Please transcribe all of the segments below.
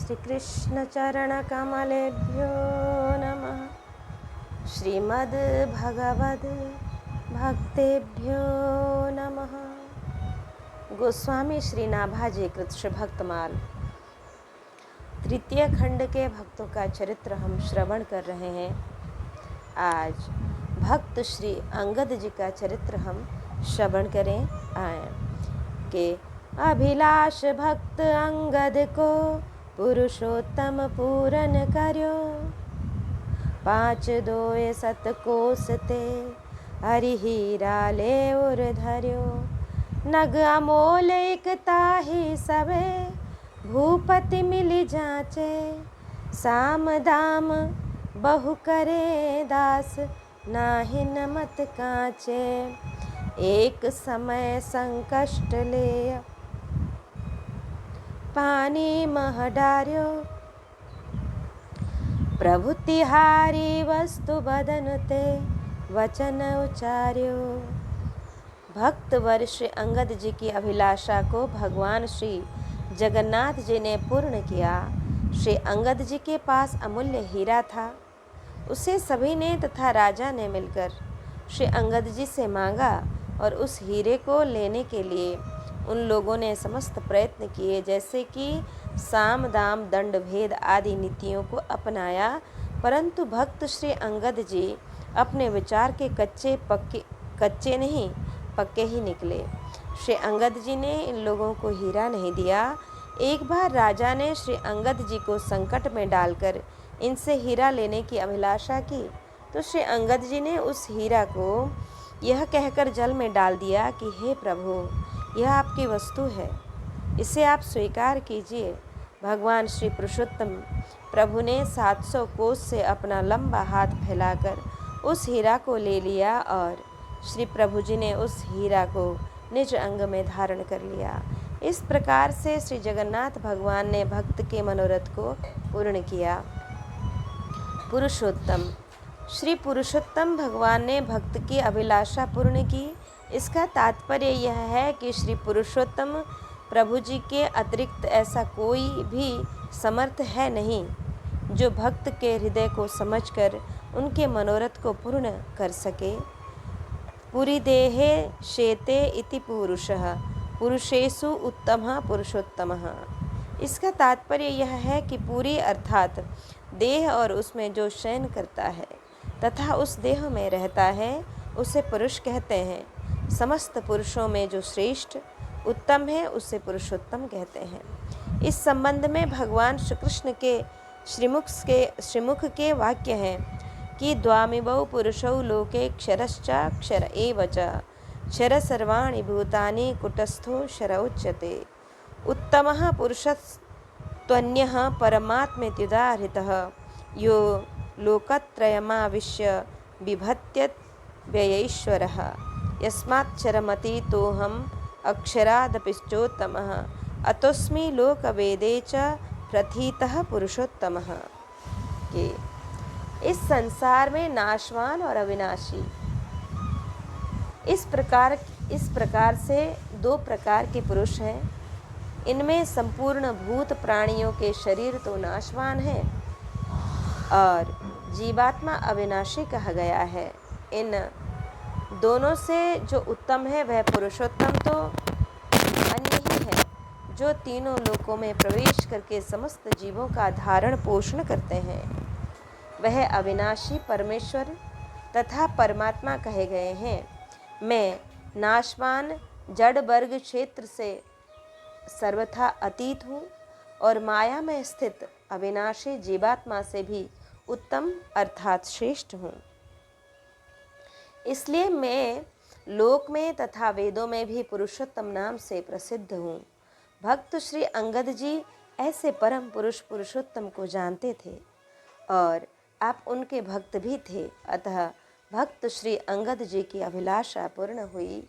श्री कृष्ण चरण कमलेभ्यो नमः। श्रीमद् भगवद् भक्तेभ्यो नमः। गोस्वामी श्री नाभाजी कृत श्री भक्तमाल तृतीय खंड के भक्तों का चरित्र हम श्रवण कर रहे हैं। आज भक्त श्री अंगद जी का चरित्र हम श्रवण करें आए कि अभिलाष भक्त अंगद को पुरुषोत्तम पूरन कर्यो, 5 दोय सत कोस ते हरि हीरा ले उर धर्यो। नग अमोल एक ताहि सबे भूपति मिली जाचे, साम दाम बहु करे दास नाहि नमत काचे। एक समय संकष्ट ले पानी मह डार्यो, प्रभु तिहारी वस्तु बदन ते वचन उचार्यो। भक्त वर श्री अंगद जी की अभिलाषा को भगवान श्री जगन्नाथ जी ने पूर्ण किया। श्री अंगद जी के पास अमूल्य हीरा था। उसे सभी ने तथा राजा ने मिलकर श्री अंगद जी से मांगा और उस हीरे को लेने के लिए उन लोगों ने समस्त प्रयत्न किए, जैसे कि साम दाम दंड भेद आदि नीतियों को अपनाया, परंतु भक्त श्री अंगद जी अपने विचार के कच्चे नहीं पक्के ही निकले। श्री अंगद जी ने इन लोगों को हीरा नहीं दिया। एक बार राजा ने श्री अंगद जी को संकट में डालकर इनसे हीरा लेने की अभिलाषा की, तो श्री अंगद जी ने उस हीरा को यह कहकर जल में डाल दिया कि हे प्रभु, यह आपकी वस्तु है, इसे आप स्वीकार कीजिए। भगवान श्री पुरुषोत्तम प्रभु ने 700 कोस से अपना लंबा हाथ फैलाकर उस हीरा को ले लिया और श्री प्रभु जी ने उस हीरा को निज अंग में धारण कर लिया। इस प्रकार से श्री जगन्नाथ भगवान ने भक्त के मनोरथ को पूर्ण किया। पुरुषोत्तम श्री पुरुषोत्तम भगवान ने भक्त की अभिलाषा पूर्ण की। इसका तात्पर्य यह है कि श्री पुरुषोत्तम प्रभु जी के अतिरिक्त ऐसा कोई भी समर्थ है नहीं जो भक्त के हृदय को समझकर उनके मनोरथ को पूर्ण कर सके। पुरी देहे शेते इति पुरुषः पुरुषेषु उत्तमः पुरुषोत्तमः। इसका तात्पर्य यह है कि पूरी अर्थात देह और उसमें जो शयन करता है तथा उस देह में रहता है उसे पुरुष कहते हैं। समस्त पुरुषों में जो श्रेष्ठ उत्तम है उसे पुरुषोत्तम कहते हैं। इस संबंध में भगवान श्री कृष्ण के श्रीमुख के वाक्य हैं कि द्वामिवौ पुरुषौ लोके क्षरश्चाक्षर एव च, क्षर सर्वाणि भूतानि कुटस्थो क्षर उच्यते। उत्तमः पुरुषस्त्वन्यः परमात्मेत्युदाहृतः, यो लोकत्रयमाविश्य बिभत्यत् व्ययैश्वरः। यस्माक्षरमतीतोऽहम् अक्षरादपिश्चोत्तमः, अतोऽस्मि लोकवेदे च प्रथितः पुरुषोत्तमः। कि इस संसार में नाशवान और अविनाशी इस प्रकार से 2 प्रकार के पुरुष हैं। इनमें संपूर्ण भूत प्राणियों के शरीर तो नाशवान है और जीवात्मा अविनाशी कहा गया है। इन दोनों से जो उत्तम है वह पुरुषोत्तम तो अन्य ही है, जो तीनों लोकों में प्रवेश करके समस्त जीवों का धारण पोषण करते हैं। वह अविनाशी परमेश्वर तथा परमात्मा कहे गए हैं। मैं नाशवान जड़ वर्ग क्षेत्र से सर्वथा अतीत हूँ और माया में स्थित अविनाशी जीवात्मा से भी उत्तम अर्थात श्रेष्ठ हूँ। इसलिए मैं लोक में तथा वेदों में भी पुरुषोत्तम नाम से प्रसिद्ध हूँ। भक्त श्री अंगद जी ऐसे परम पुरुष पुरुषोत्तम को जानते थे और आप उनके भक्त भी थे। अतः भक्त श्री अंगद जी की अभिलाषा पूर्ण हुई।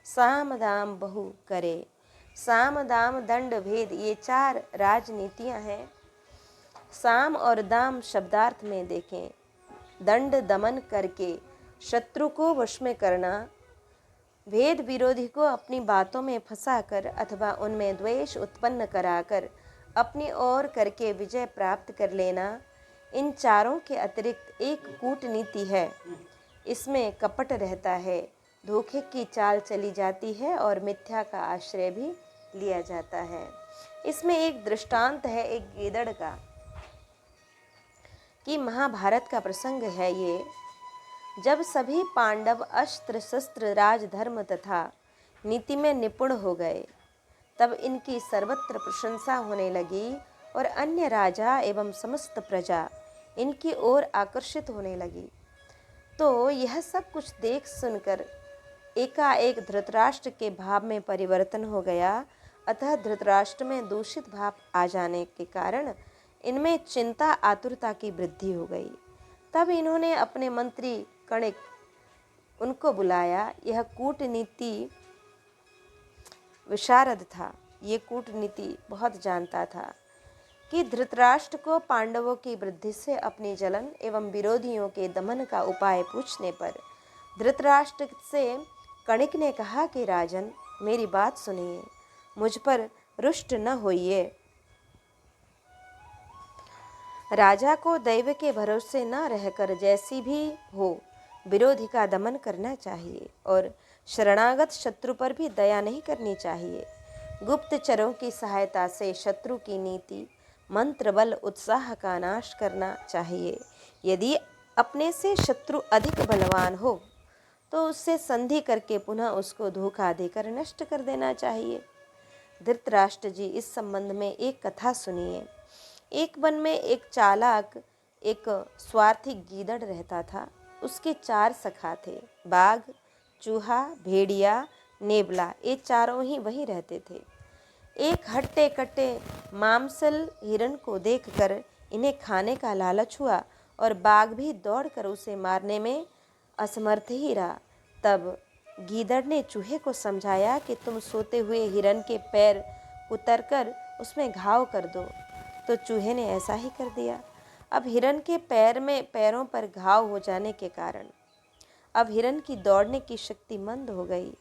साम दाम बहु करे, साम दाम दंड भेद, ये 4 राजनीतियाँ हैं। साम और दाम शब्दार्थ में देखें, दंड दमन करके शत्रु को वश में करना, भेद विरोधी को अपनी बातों में फंसाकर अथवा उनमें द्वेष उत्पन्न कराकर अपनी ओर करके विजय प्राप्त कर लेना, इन चारों के अतिरिक्त एक कूटनीति है। इसमें कपट रहता है, धोखे की चाल चली जाती है और मिथ्या का आश्रय भी लिया जाता है। इसमें एक दृष्टांत है एक गीदड़ का, कि महाभारत का प्रसंग है ये। जब सभी पांडव अस्त्र शस्त्र राजधर्म तथा नीति में निपुण हो गए, तब इनकी सर्वत्र प्रशंसा होने लगी और अन्य राजा एवं समस्त प्रजा इनकी ओर आकर्षित होने लगी। तो यह सब कुछ देख सुनकर एकाएक धृतराष्ट्र के भाव में परिवर्तन हो गया। अतः धृतराष्ट्र में दूषित भाव आ जाने के कारण इनमें चिंता आतुरता की वृद्धि हो गई। तब इन्होंने अपने मंत्री कणिक उनको बुलाया। यह कूटनीति विशारद था, ये कूटनीति बहुत जानता था कि धृतराष्ट्र को पांडवों की वृद्धि से अपनी जलन एवं विरोधियों के दमन का उपाय पूछने पर धृतराष्ट्र से कणिक ने कहा कि राजन, मेरी बात सुनिए, मुझ पर रुष्ट न होइए। राजा को दैव के भरोसे न रहकर जैसी भी हो विरोधी का दमन करना चाहिए और शरणागत शत्रु पर भी दया नहीं करनी चाहिए। गुप्तचरों की सहायता से शत्रु की नीति मंत्र बल उत्साह का नाश करना चाहिए। यदि अपने से शत्रु अधिक बलवान हो तो उससे संधि करके पुनः उसको धोखा देकर नष्ट कर देना चाहिए। धृतराष्ट्र जी, इस संबंध में एक कथा सुनिए। एक वन में एक चालाक, एक स्वार्थी गीदड़ रहता था। उसके 4 सखा थे, बाघ, चूहा, भेड़िया, नेवला, ये चारों ही वहीं रहते थे। एक हट्टे कट्टे मांसल हिरण को देखकर इन्हें खाने का लालच हुआ और बाघ भी दौड़कर उसे मारने में असमर्थ ही रहा। तब गीदड़ ने चूहे को समझाया कि तुम सोते हुए हिरण के पैर उतरकर उसमें घाव कर दो। तो चूहे ने ऐसा ही कर दिया। अब हिरण के पैरों पर घाव हो जाने के कारण अब हिरण की दौड़ने की शक्ति मंद हो गई।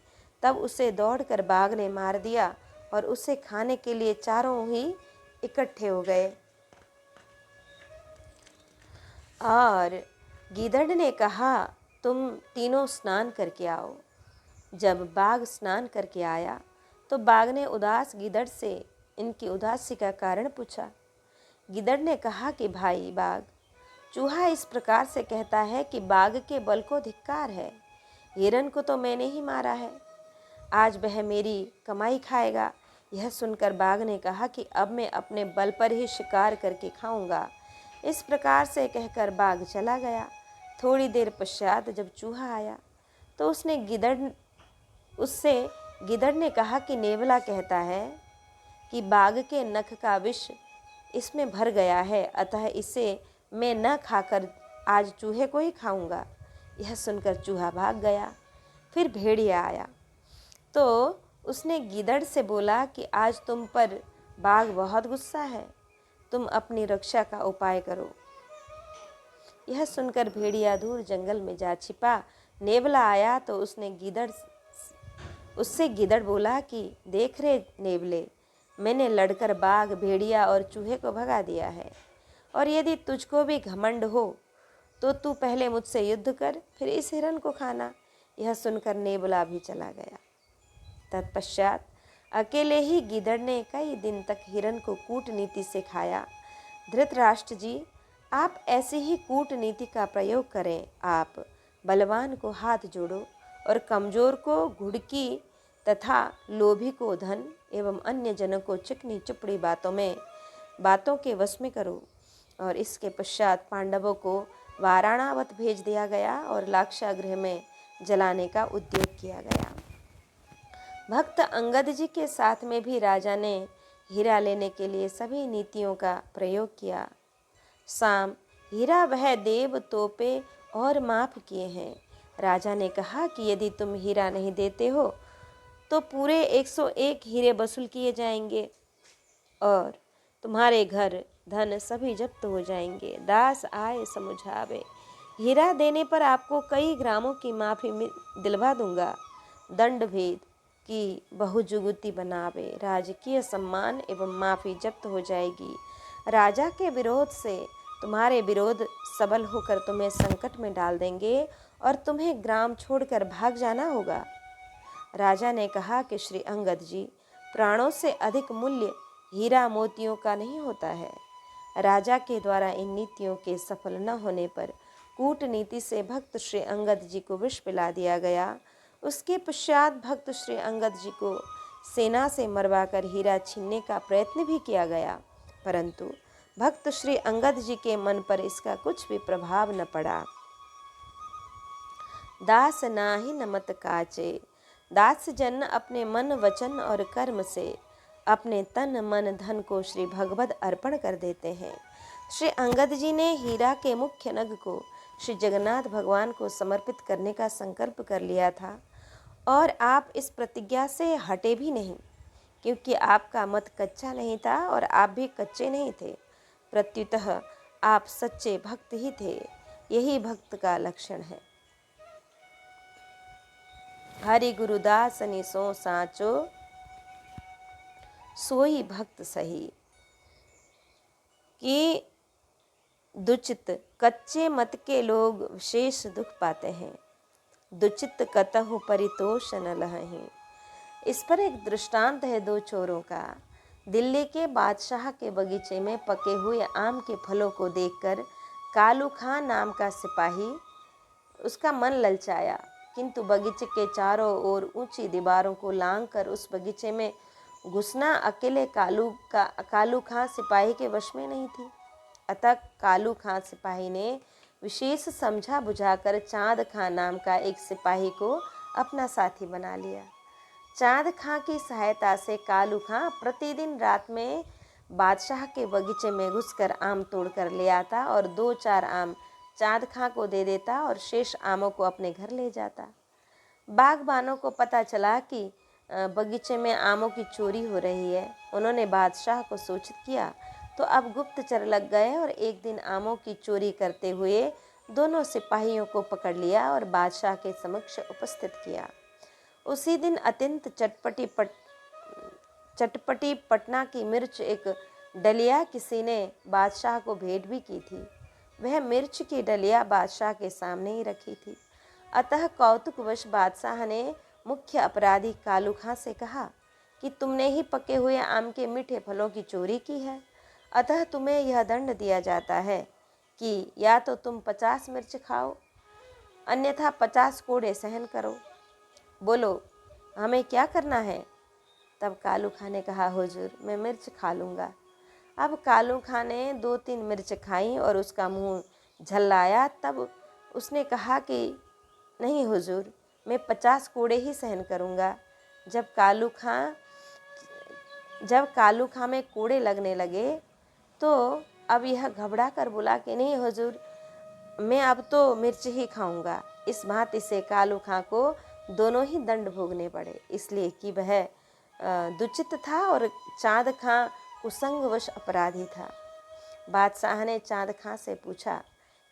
तब उसे दौड़कर बाघ ने मार दिया और उसे खाने के लिए चारों ही इकट्ठे हो गए। और गीदड़ ने कहा, तुम तीनों स्नान करके आओ। जब बाघ स्नान करके आया तो बाघ ने उदास गीदड़ से इनकी उदासी का कारण पूछा। गीदड़ ने कहा कि भाई बाघ, चूहा इस प्रकार से कहता है कि बाघ के बल को धिक्कार है। हिरण को तो मैंने ही मारा है, आज वह मेरी कमाई खाएगा। यह सुनकर बाघ ने कहा कि अब मैं अपने बल पर ही शिकार करके खाऊंगा। इस प्रकार से कहकर बाघ चला गया। थोड़ी देर पश्चात जब चूहा आया तो उससे गिदड़ ने कहा कि नेवला कहता है कि बाघ के नख का विष इसमें भर गया है, अतः इसे मैं न खाकर आज चूहे को ही खाऊंगा। यह सुनकर चूहा भाग गया। फिर भेड़िया आया तो उसने गीदड़ से बोला कि आज तुम पर बाघ बहुत गुस्सा है, तुम अपनी रक्षा का उपाय करो। यह सुनकर भेड़िया दूर जंगल में जा छिपा। नेवला आया तो उससे गीदड़ बोला कि देख रे नेवले, मैंने लड़कर बाघ, भेड़िया और चूहे को भगा दिया है, और यदि तुझको भी घमंड हो तो तू पहले मुझसे युद्ध कर, फिर इस हिरण को खाना। यह सुनकर नेवला भी चला गया। तत्पश्चात अकेले ही गीदड़ ने कई दिन तक हिरण को कूटनीति से खाया। धृतराष्ट्र जी, आप ऐसी ही कूटनीति का प्रयोग करें। आप बलवान को हाथ जोड़ो और कमजोर को घुड़की तथा लोभी को धन एवं अन्य जनों को चिकनी चुपड़ी बातों के वश में करो। और इसके पश्चात पांडवों को वाराणावत भेज दिया गया और लाक्षागृह में जलाने का उद्योग किया गया। भक्त अंगद जी के साथ में भी राजा ने हीरा लेने के लिए सभी नीतियों का प्रयोग किया। साम हीरा वह देव तोपे और माफ किए हैं। राजा ने कहा कि यदि तुम हीरा नहीं देते हो तो पूरे 101 हीरे वसूल किए जाएंगे और तुम्हारे घर धन सभी जब्त हो जाएंगे। दास आए समुझावे, हीरा देने पर आपको कई ग्रामों की माफी दिलवा दूंगा। दंड भेद कि बहुजुगुती बनावे, राजकीय सम्मान एवं माफ़ी जब्त हो जाएगी। राजा के विरोध से तुम्हारे विरोध सबल होकर तुम्हें संकट में डाल देंगे और तुम्हें ग्राम छोड़कर भाग जाना होगा। राजा ने कहा कि श्री अंगद जी, प्राणों से अधिक मूल्य हीरा मोतियों का नहीं होता है। राजा के द्वारा इन नीतियों के सफल न होने पर कूटनीति से भक्त श्री अंगद जी को विष पिला दिया गया। उसके पश्चात भक्त श्री अंगद जी को सेना से मरवाकर हीरा छीनने का प्रयत्न भी किया गया, परंतु भक्त श्री अंगद जी के मन पर इसका कुछ भी प्रभाव न पड़ा। दास नाहि नमत काचे, दास जन अपने मन वचन और कर्म से अपने तन मन धन को श्री भगवद अर्पण कर देते हैं। श्री अंगद जी ने हीरा के मुख्य नग को श्री जगन्नाथ भगवान को समर्पित करने का संकल्प कर लिया था और आप इस प्रतिज्ञा से हटे भी नहीं, क्योंकि आपका मत कच्चा नहीं था और आप भी कच्चे नहीं थे। प्रत्युतः आप सच्चे भक्त ही थे। यही भक्त का लक्षण है। हरि गुरुदास निसो साचो, सोई भक्त सही। कि दुचित कच्चे मत के लोग विशेष दुख पाते हैं, दुचित कतहु परितोष न लहहीं। इस पर एक दृष्टांत है दो चोरों का। दिल्ली के बादशाह के बगीचे में पके हुए आम के फलों को देखकर कालू खां नाम का सिपाही, उसका मन ललचाया, किंतु बगीचे के चारों ओर ऊंची दीवारों को लांघकर उस बगीचे में घुसना अकेले कालू खां सिपाही के वश में नहीं थी। अतः कालू खां सिपाही ने विशेष समझा बुझाकर चांद खां नाम का एक सिपाही को अपना साथी बना लिया। चांद खां की सहायता से कालू खां प्रतिदिन रात में बादशाह के बगीचे में घुसकर आम तोड़कर ले आता और 2-4 आम चांद खां को दे देता और शेष आमों को अपने घर ले जाता। बागबानों को पता चला कि बगीचे में आमों की चोरी हो रही है। उन्होंने बादशाह को सूचित किया तो अब गुप्तचर लग गए और एक दिन आमों की चोरी करते हुए दोनों सिपाहियों को पकड़ लिया और बादशाह के समक्ष उपस्थित किया। उसी दिन अत्यंत चटपटी पटना की मिर्च एक डलिया किसी ने बादशाह को भेंट भी की थी। वह मिर्च की डलिया बादशाह के सामने ही रखी थी। अतः कौतुकवश बादशाह ने मुख्य अपराधी कालू खां से कहा कि तुमने ही पके हुए आम के मीठे फलों की चोरी की है, अतः तुम्हें यह दंड दिया जाता है कि या तो तुम 50 मिर्च खाओ, अन्यथा 50 कोड़े सहन करो। बोलो हमें क्या करना है? तब कालू खां ने कहा, हुजूर मैं मिर्च खा लूँगा। अब कालू खां ने 2-3 मिर्च खाई और उसका मुंह झल्लाया। तब उसने कहा कि नहीं हुजूर, मैं 50 कोड़े ही सहन करूँगा। जब कालू खां में कोड़े लगने लगे तो अब यह घबरा कर बोला कि नहीं हुजूर, मैं अब तो मिर्च ही खाऊंगा। इस भांति से कालू खां को दोनों ही दंड भोगने पड़े, इसलिए कि वह दुचित था और चांद खां कुसंगवश अपराधी था। बादशाह ने चांद खां से पूछा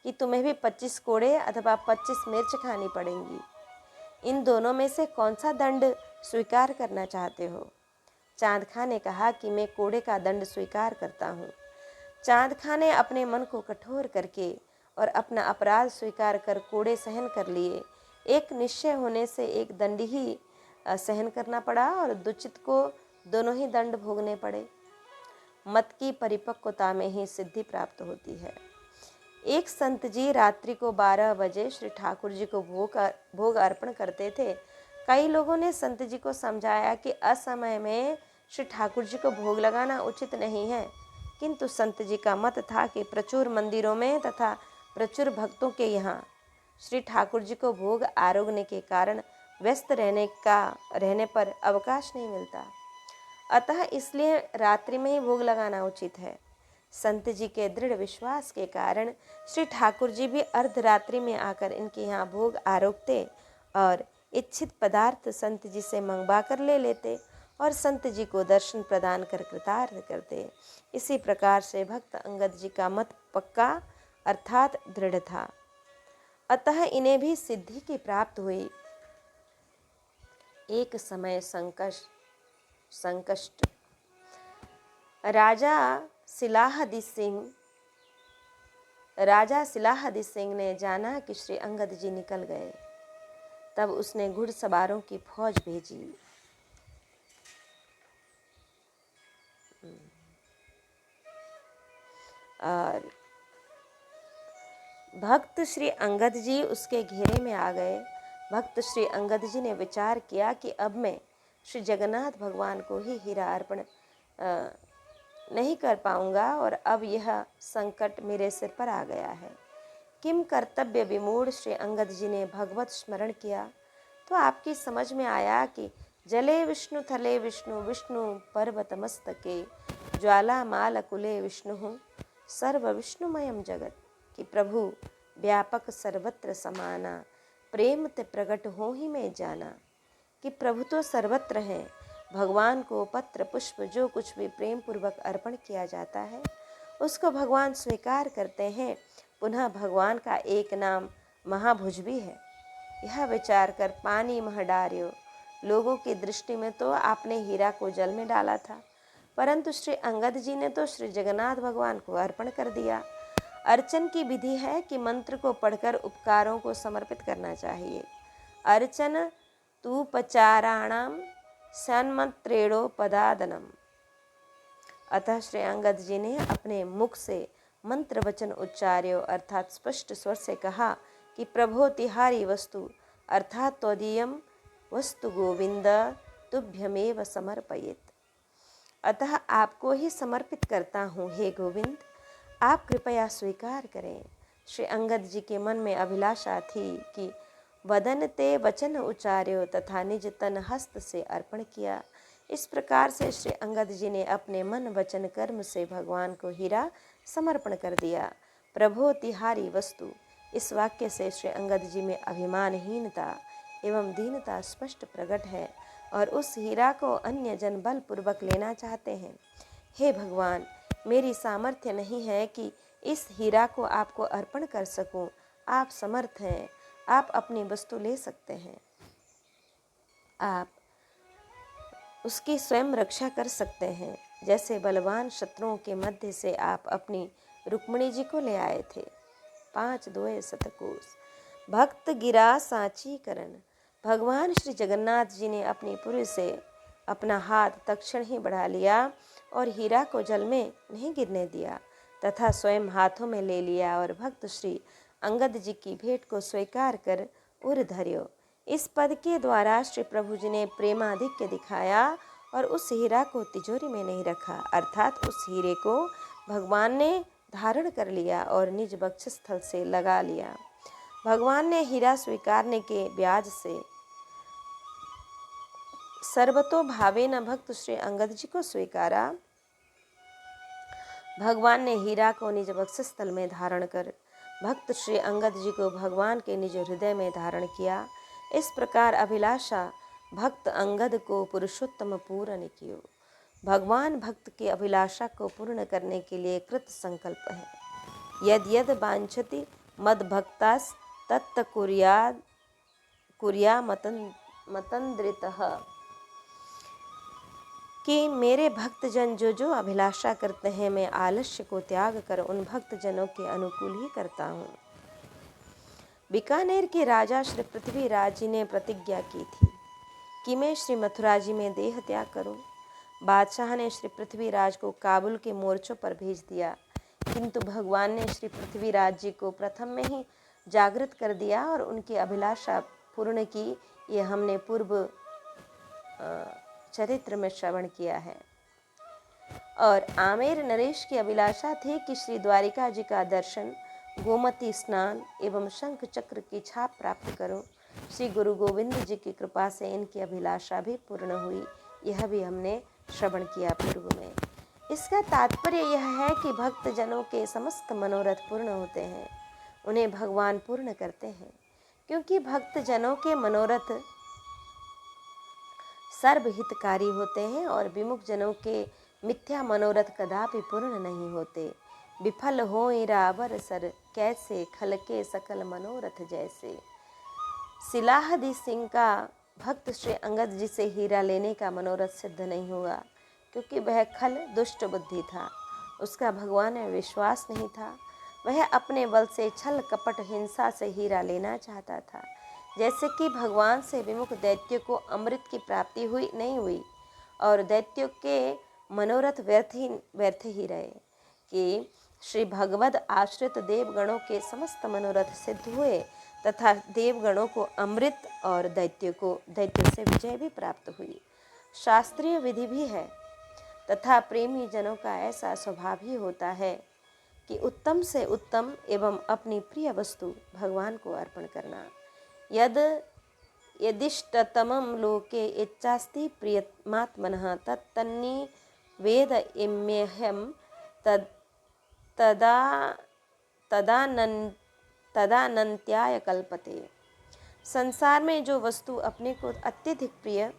कि तुम्हें भी 25 कोड़े अथवा 25 मिर्च खानी पड़ेंगी, इन दोनों में से कौन सा दंड स्वीकार करना चाहते हो? चांद खां ने कहा कि मैं कोड़े का दंड स्वीकार करता हूँ। चांद खां ने अपने मन को कठोर करके और अपना अपराध स्वीकार कर कोड़े सहन कर लिए। एक निश्चय होने से एक दंड ही सहन करना पड़ा और दुचित को दोनों ही दंड भोगने पड़े। मत की परिपक्वता में ही सिद्धि प्राप्त होती है। एक संत जी रात्रि को 12 बजे श्री ठाकुर जी को भोग अर्पण करते थे। कई लोगों ने संत जी को समझाया कि असमय में श्री ठाकुर जी को भोग लगाना उचित नहीं है, किंतु संत जी का मत था कि प्रचुर मंदिरों में तथा प्रचुर भक्तों के यहाँ श्री ठाकुर जी को भोग आरोगने के कारण व्यस्त रहने पर अवकाश नहीं मिलता, अतः इसलिए रात्रि में ही भोग लगाना उचित है। संत जी के दृढ़ विश्वास के कारण श्री ठाकुर जी भी अर्धरात्रि में आकर इनके यहाँ भोग आरोगते और इच्छित पदार्थ संत जी से मंगवा कर ले लेते और संत जी को दर्शन प्रदान कर कृतार्थ करते। इसी प्रकार से भक्त अंगद जी का मत पक्का अर्थात दृढ़ था, अतः इन्हें भी सिद्धि की प्राप्त हुई। एक समय संकष्ट राजा सिलाहदी सिंह ने जाना कि श्री अंगद जी निकल गए। तब उसने घुड़सवारों की फौज भेजी। और भक्त श्री अंगद जी उसके घेरे में आ गए। भक्त श्री अंगद जी ने विचार किया कि अब मैं श्री जगन्नाथ भगवान को ही हीरा अर्पण नहीं कर पाऊंगा और अब यह संकट मेरे सिर पर आ गया है। किम कर्तव्य विमूढ़ श्री अंगद जी ने भगवत स्मरण किया तो आपकी समझ में आया कि जले विष्णु थले विष्णु विष्णु पर्वत मस्तके ज्वाला माल कुले विष्णु सर्व विष्णुमयम जगत, कि प्रभु व्यापक सर्वत्र समाना प्रेम ते प्रकट हो ही मैं जाना, कि प्रभु तो सर्वत्र हैं। भगवान को पत्र पुष्प जो कुछ भी प्रेम पूर्वक अर्पण किया जाता है उसको भगवान स्वीकार करते हैं। पुनः भगवान का एक नाम महाभुज भी है। यह विचार कर पानी मह डार्यो, लोगों की दृष्टि में तो आपने हीरा को जल में डाला था, परंतु श्री अंगद जी ने तो श्री जगन्नाथ भगवान को अर्पण कर दिया। अर्चन की विधि है कि मंत्र को पढ़कर उपकारों को समर्पित करना चाहिए। अर्चन तू पचाराणाम सन्मंत्रेणो पदादनम। अतः श्री अंगद जी ने अपने मुख से मंत्र वचन उच्चार्यो अर्थात स्पष्ट स्वर से कहा कि प्रभो तिहारी वस्तु अर्थात त्वदीयम वस्तु गोविंद तुभ्यमेव समर्पयेत। अतः आपको ही समर्पित करता हूँ हे गोविंद, आप कृपया स्वीकार करें। श्री अंगद जी के मन में अभिलाषा थी कि वदन ते वचन उच्चार्यो तथा निज तन हस्त से अर्पण किया। इस प्रकार से श्री अंगद जी ने अपने मन वचन कर्म से भगवान को हीरा समर्पण कर दिया। प्रभो तिहारी वस्तु, इस वाक्य से श्री अंगद जी में अभिमानहीनता एवं दीनता स्पष्ट प्रकट है और उस हीरा को अन्य जन बलपूर्वक लेना चाहते हैं। हे भगवान, मेरी सामर्थ्य नहीं है कि इस हीरा को आपको अर्पण कर सकूं। आप समर्थ हैं, आप अपनी वस्तु ले सकते हैं, आप उसकी स्वयं रक्षा कर सकते हैं। जैसे बलवान शत्रुओं के मध्य से आप अपनी रुक्मिणी जी को ले आए थे। 5 शतकोश। भक्त गिरा सांची करण। भगवान श्री जगन्नाथ जी ने अपनी पुरी से अपना हाथ तत्क्षण ही बढ़ा लिया और हीरा को जल में नहीं गिरने दिया तथा स्वयं हाथों में ले लिया और भक्त श्री अंगद जी की भेंट को स्वीकार कर उर धर्यो। इस पद के द्वारा श्री प्रभु जी ने प्रेमाधिक्य दिखाया और उस हीरा को तिजोरी में नहीं रखा, अर्थात उस हीरे को भगवान ने धारण कर लिया और निज वक्षस्थल से लगा लिया। भगवान ने हीरा स्वीकारने के ब्याज से सर्वतो भावे न भक्त श्री अंगद जी को स्वीकारा। भगवान ने हीरा को निज वक्षस्थल में धारण कर भक्त श्री अंगद जी को भगवान के निज हृदय में धारण किया। इस प्रकार अभिलाषा भक्त अंगद को पुरुषोत्तम पूर्ण कियो। भगवान भक्त की अभिलाषा को पूर्ण करने के लिए कृत संकल्प है। यद यद वांछति मद भक्तास तत्त कुर्या मतंद्रितः, कि मेरे भक्तजन जो जो अभिलाषा करते हैं मैं आलस्य को त्याग कर उन भक्तजनों के अनुकूल ही करता हूँ। बीकानेर के राजा श्री पृथ्वीराज जी ने प्रतिज्ञा की थी कि मैं श्री मथुरा जी में देह त्याग करूं। बादशाह ने श्री पृथ्वीराज को काबुल के मोर्चों पर भेज दिया, किंतु भगवान ने श्री पृथ्वीराज जी को प्रथम में ही जागृत कर दिया और उनकी अभिलाषा पूर्ण की। ये हमने पूर्व चरित्र में श्रवण किया है। और आमेर नरेश की अभिलाषा थी कि श्री द्वारिका जी का दर्शन, गोमती स्नान एवं शंख चक्र की छाप प्राप्त करूं। श्री गुरु गोविंद जी की कृपा से इनकी अभिलाषा भी पूर्ण हुई। यह भी हमने श्रवण किया पूर्व में। इसका तात्पर्य यह है कि भक्तजनों के समस्त मनोरथ पूर्ण होते हैं, उन्हें भगवान पूर्ण करते हैं, क्योंकि भक्तजनों के मनोरथ सर्वहितकारी होते हैं और विमुख जनों के मिथ्या मनोरथ कदापि पूर्ण नहीं होते। विफल हो रावर सर कैसे खलके सकल मनोरथ जैसे। सिलाहदी सिंह का भक्त श्री अंगद जी से हीरा लेने का मनोरथ सिद्ध नहीं हुआ, क्योंकि वह खल दुष्ट बुद्धि था। उसका भगवान में विश्वास नहीं था। वह अपने बल से छल कपट हिंसा से हीरा लेना चाहता था। जैसे कि भगवान से विमुख दैत्य को अमृत की प्राप्ति नहीं हुई और दैत्यों के मनोरथ व्यर्थ ही रहे, कि श्री भगवद आश्रित देवगणों के समस्त मनोरथ सिद्ध हुए तथा देवगणों को अमृत और दैत्य से विजय भी प्राप्त हुई। शास्त्रीय विधि भी है तथा प्रेमी जनों का ऐसा स्वभाव ही होता है कि उत्तम से उत्तम एवं अपनी प्रिय वस्तु भगवान को अर्पण करना। यदिष्टतमं लोके इच्छास्ति प्रियमात्मनः तत्तन्निवेद इम्यहं तदानन्त्याय कल्पते। संसार में जो वस्तु अपने को अत्यधिक प्रिय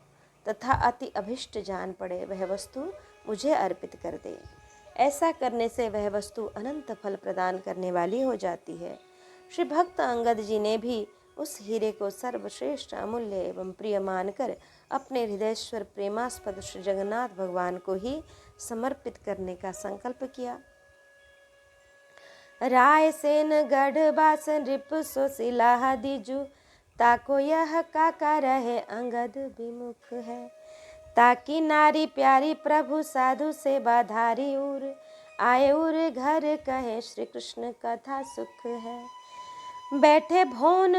तथा अति अभिष्ट जान पड़े, वह वस्तु मुझे अर्पित कर दे। ऐसा करने से वह वस्तु अनंत फल प्रदान करने वाली हो जाती है। श्री भक्त अंगद जी ने भी उस हीरे को सर्वश्रेष्ठ अमूल्य एवं प्रिय मानकर अपने हृदयेश्वर प्रेमास्पद श्री जगन्नाथ भगवान को ही समर्पित करने का संकल्प किया। रायसेन गढ़ बासन रिप सोशिला दीजू, ताको यह काका रहे अंगद विमुख है। ताकि नारी प्यारी प्रभु साधु से बाधारी उर, आए उर घर कहे श्री कृष्ण कथा सुख है। बैठे भोन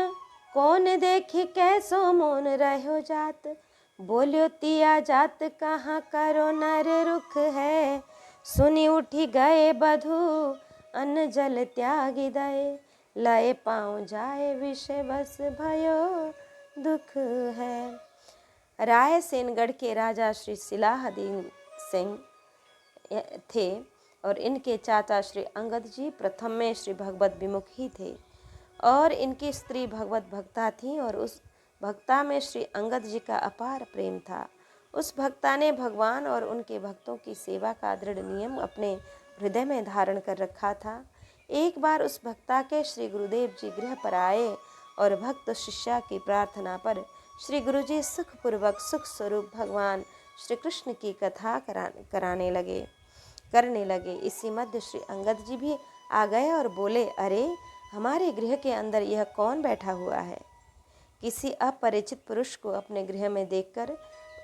कौन देखी कैसो मोन रहो जात, बोलियो तिया जात कहाँ करो नर रुख है। सुनी उठी गए बधू अन्न जल त्यागी दए, लय पाँव जाए विषय बस भयो दुख है। रायसेनगढ़ के राजा श्री सिलाहदीन सिंह थे और इनके चाचा श्री अंगद जी प्रथम में श्री भगवत विमुख ही थे और इनकी स्त्री भगवत भक्ता थी और उस भक्ता में श्री अंगद जी का अपार प्रेम था। उस भक्ता ने भगवान और उनके भक्तों की सेवा का दृढ़ नियम अपने हृदय में धारण कर रखा था। एक बार उस भक्ता के श्री गुरुदेव जी गृह पर आए और भक्त शिष्या की प्रार्थना पर श्री गुरुजी सुखपूर्वक सुख स्वरूप भगवान श्री कृष्ण की कथा करने लगे। इसी मध्य श्री अंगद जी भी आ गए और बोले, अरे हमारे गृह के अंदर यह कौन बैठा हुआ है। किसी अपरिचित पुरुष को अपने गृह में देखकर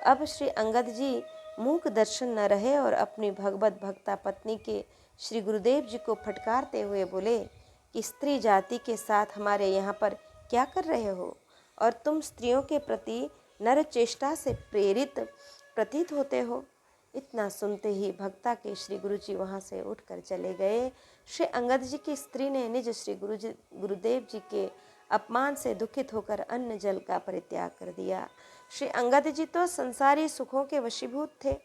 अब श्री अंगद जी मूक दर्शन न रहे और अपनी भगवत भक्ता पत्नी के श्री गुरुदेव जी को फटकारते हुए बोले कि स्त्री जाति के साथ हमारे यहाँ पर क्या कर रहे हो और तुम स्त्रियों के प्रति नर चेष्टा से प्रेरित प्रतीत होते हो। इतना सुनते ही भक्ता के श्री गुरुजी वहाँ से उठकर चले गए। श्री अंगद जी की स्त्री ने निज श्री गुरुदेव जी के अपमान से दुखित होकर अन्न जल का परित्याग कर दिया। श्री अंगद जी तो संसारी सुखों के वशीभूत थे,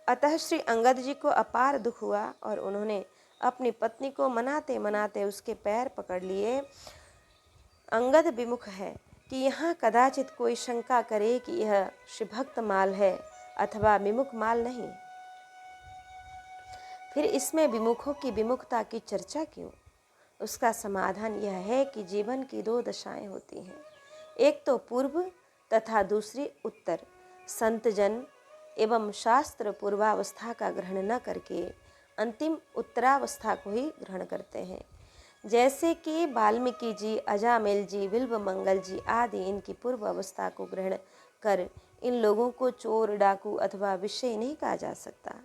अतः श्री अंगद जी को अपार दुख हुआ और उन्होंने अपनी पत्नी को मनाते मनाते उसके पैर पकड़ लिए। अंगद विमुख है कि यहाँ कदाचित कोई शंका करे कि यह श्री भक्त माल है अथवा विमुख माल नहीं, फिर इसमें विमुखों की विमुखता की चर्चा क्यों। उसका समाधान यह है कि जीवन की दो दशाएं होती हैं, एक तो पूर्व तथा दूसरी उत्तर। संत जन एवं शास्त्र पूर्वावस्था का ग्रहण न करके अंतिम उत्तरावस्था को ही ग्रहण करते हैं। जैसे कि वाल्मीकि जी, अजामिल जी, बिल्व मंगल जी आदि इनकी पूर्व अवस्था को ग्रहण कर इन लोगों को चोर, डाकू अथवा विषय नहीं कहा जा सकता।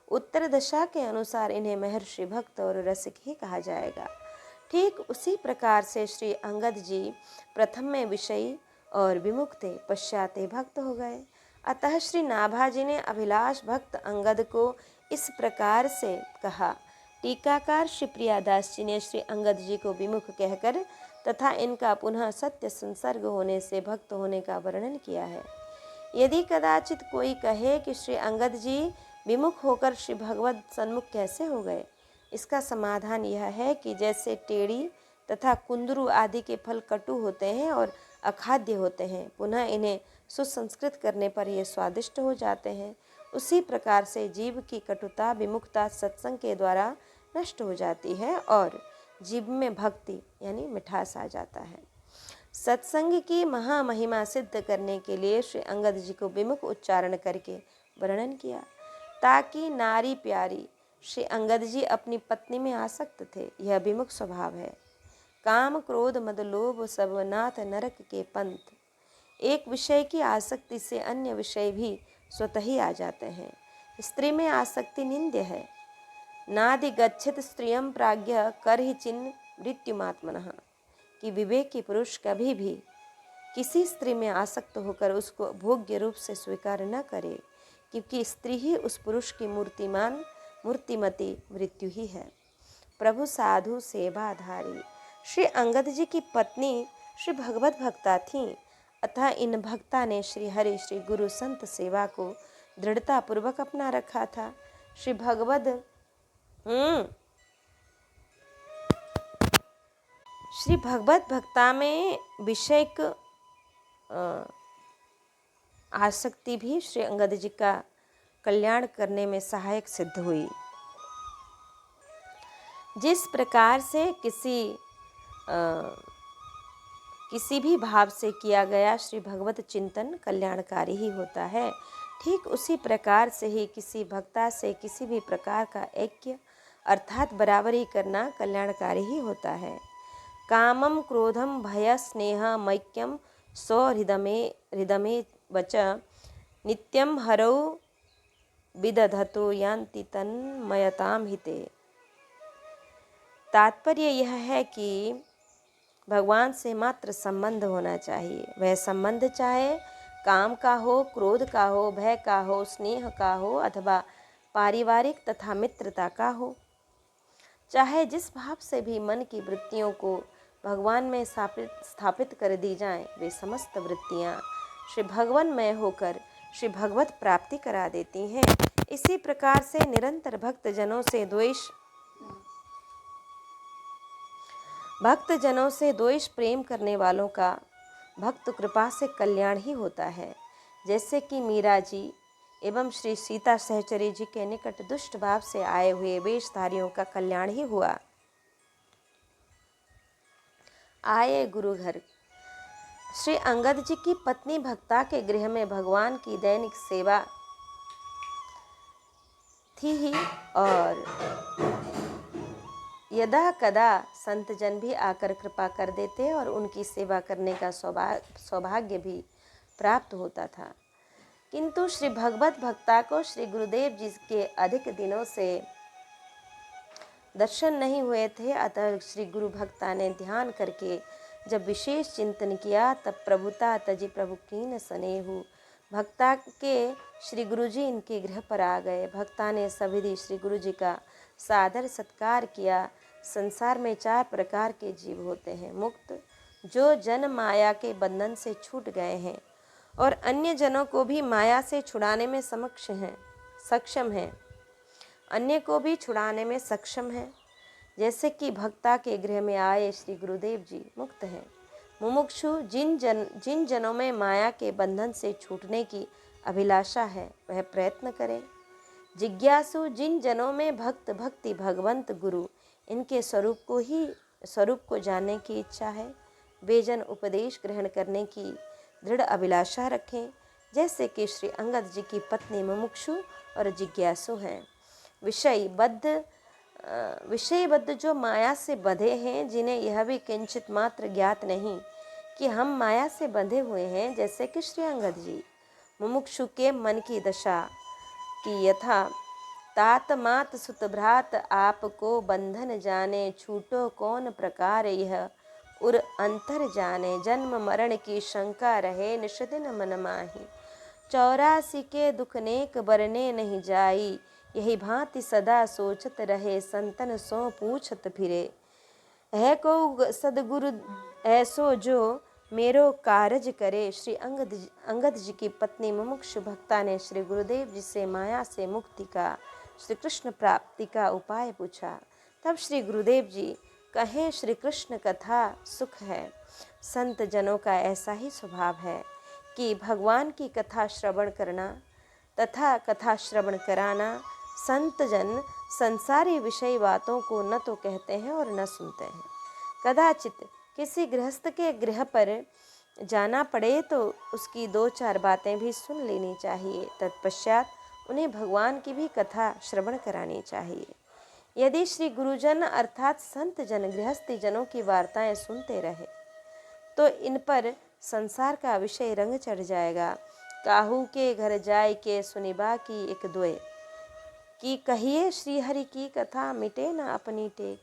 उत्तर दशा के अनुसार इन्हें महर्षि, भक्त और रसिक ही कहा जाएगा। ठीक उसी प्रकार से श्री अंगद जी प्रथम में विषयी और विमुख थे, पश्चात भक्त हो गए। अतः श्री नाभाजी ने अभिलाष भक्त अंगद को इस प्रकार से कहा। टीकाकार श्री प्रियादास जी ने श्री अंगद जी को विमुख कहकर तथा इनका पुनः सत्य संसर्ग होने से भक्त होने का वर्णन किया है। यदि कदाचित कोई कहे कि श्री अंगद जी विमुख होकर श्री भगवत सन्मुख कैसे हो गए, इसका समाधान यह है कि जैसे टेढ़ी तथा कुंदरू आदि के फल कटु होते हैं और अखाद्य होते हैं, पुनः इन्हें सुसंस्कृत करने पर ये स्वादिष्ट हो जाते हैं, उसी प्रकार से जीव की कटुता, विमुखता सत्संग के द्वारा नष्ट हो जाती है और जीव में भक्ति यानी मिठास आ जाता है। सत्संग की महामहिमा सिद्ध करने के लिए श्री अंगद जी को विमुख उच्चारण करके वर्णन किया, ताकि नारी प्यारी। श्री अंगद जी अपनी पत्नी में आसक्त थे, यह विमुख स्वभाव है। काम क्रोध मद लोभ सब नाथ नरक के पंथ। एक विषय की आसक्ति से अन्य विषय भी स्वतः ही आ जाते हैं। स्त्री में आसक्ति निंद्य है। नादि गच्छित स्त्रियं प्राज्ञ कर ही चिन्ह मृत्युमात्मनः, कि विवेकी पुरुष कभी भी किसी स्त्री में आसक्त होकर उसको भोग्य रूप से स्वीकार न करे, क्योंकि स्त्री ही उस पुरुष की मूर्तिमती मृत्यु ही है। प्रभु साधु सेवाधारी। श्री अंगद जी की पत्नी श्री भगवत भक्ता थीं, अतः इन भक्ता ने श्री हरि श्री गुरु संत सेवा को दृढ़ता पूर्वक अपना रखा था। श्री भगवत भक्ता में विषयक आसक्ति भी श्री अंगद जी का कल्याण करने में सहायक सिद्ध हुई। जिस प्रकार से किसी भी भाव से किया गया श्री भगवत चिंतन कल्याणकारी ही होता है, ठीक उसी प्रकार से ही किसी भक्ता से किसी भी प्रकार का ऐक्य अर्थात बराबरी करना कल्याणकारी ही होता है। कामम क्रोधम भय स्नेह मैक्यम हृदमे वच नित्यम हरौ विदधतो यान्ति तन्मयताम हिते। तात्पर्य यह है कि भगवान से मात्र संबंध होना चाहिए। वह संबंध चाहे काम का हो, क्रोध का हो, भय का हो, स्नेह का हो अथवा पारिवारिक तथा मित्रता का हो। चाहे जिस भाव से भी मन की वृत्तियों को भगवान में स्थापित कर दी जाएं, वे समस्त वृत्तियां श्री भगवानमय होकर श्री भगवत प्राप्ति करा देती हैं। इसी प्रकार से निरंतर भक्तजनों से द्वेष प्रेम करने वालों का भक्त कृपा से कल्याण ही होता है। जैसे कि मीरा जी एवं श्री सीता सहचरी जी के निकट दुष्ट भाव से आए हुए वेशधारियों का कल्याण ही हुआ। आए गुरु घर। श्री अंगद जी की पत्नी भक्ता के गृह में भगवान की दैनिक सेवा थी ही, और यदा कदा संत जन भी आकर कृपा कर देते और उनकी सेवा करने का सौभाग्य भी प्राप्त होता था। किंतु श्री भगवत भक्ता को श्री गुरुदेव जी के अधिक दिनों से दर्शन नहीं हुए थे, अतः श्री गुरु भक्ता ने ध्यान करके जब विशेष चिंतन किया, तब प्रभुता तजी प्रभु कीन स्नेहु। भक्ता के श्री गुरु जी इनके गृह पर आ गए। भक्ता ने सविधि श्री गुरु जी का सादर सत्कार किया। संसार में 4 प्रकार के जीव होते हैं। मुक्त, जो जन माया के बंधन से छूट गए हैं और अन्य जनों को भी माया से छुड़ाने में सक्षम हैं, अन्य को भी छुड़ाने में सक्षम हैं। जैसे कि भक्ता के गृह में आए श्री गुरुदेव जी मुक्त हैं। मुमुक्षु, जिन जनों में माया के बंधन से छूटने की अभिलाषा है, वह प्रयत्न करें। जिज्ञासु, जिन जनों में भक्ति भगवंत गुरु इनके स्वरूप को जानने की इच्छा है, वे जन उपदेश ग्रहण करने की दृढ़ अभिलाषा रखें। जैसे कि श्री अंगद जी की पत्नी मुमुक्षु और जिज्ञासु हैं। विषयबद्ध जो माया से बंधे हैं, जिन्हें यह भी किंचित मात्र ज्ञात नहीं कि हम माया से बंधे हुए हैं, जैसे कि श्री अंगद जी। मुमुक्षु के मन की दशा की यथा तात मात सुत भ्रात आपको बंधन जाने, छूटो कौन प्रकार यह उर अंतर जाने। जन्म मरण की शंका रहे निष्दिन मन माही, 84 के दुख नेक बरने नहीं जाई। यही भांति सदा सोचत रहे संतन सो पूछत फिरे। है को सदगुरु ऐसो जो मेरो कारज करे। श्री अंगद जी की पत्नी मुमुक्षु भक्ता ने श्री गुरुदेव जी से माया से मुक्ति का, श्री कृष्ण प्राप्ति का उपाय पूछा। तब श्री गुरुदेव जी कहे, श्री कृष्ण कथा सुख है। संत जनों का ऐसा ही स्वभाव है कि भगवान की कथा श्रवण करना तथा कथा श्रवण कराना। संत जन संसारी विषय बातों को न तो कहते हैं और न सुनते हैं। कदाचित किसी गृहस्थ के गृह पर जाना पड़े तो उसकी 2-4 बातें भी सुन लेनी चाहिए। तत्पश्चात उन्हें भगवान की भी कथा श्रवण करानी चाहिए। यदि श्री गुरुजन अर्थात संत जन गृहस्थी जनों की वार्ताएं सुनते रहे तो इन पर संसार का विषय रंग चढ़ जाएगा। काहू के घर जाय के सुनिबा की एक दुए, कि कहिए श्री हरि की कथा मिटे न अपनी टेक।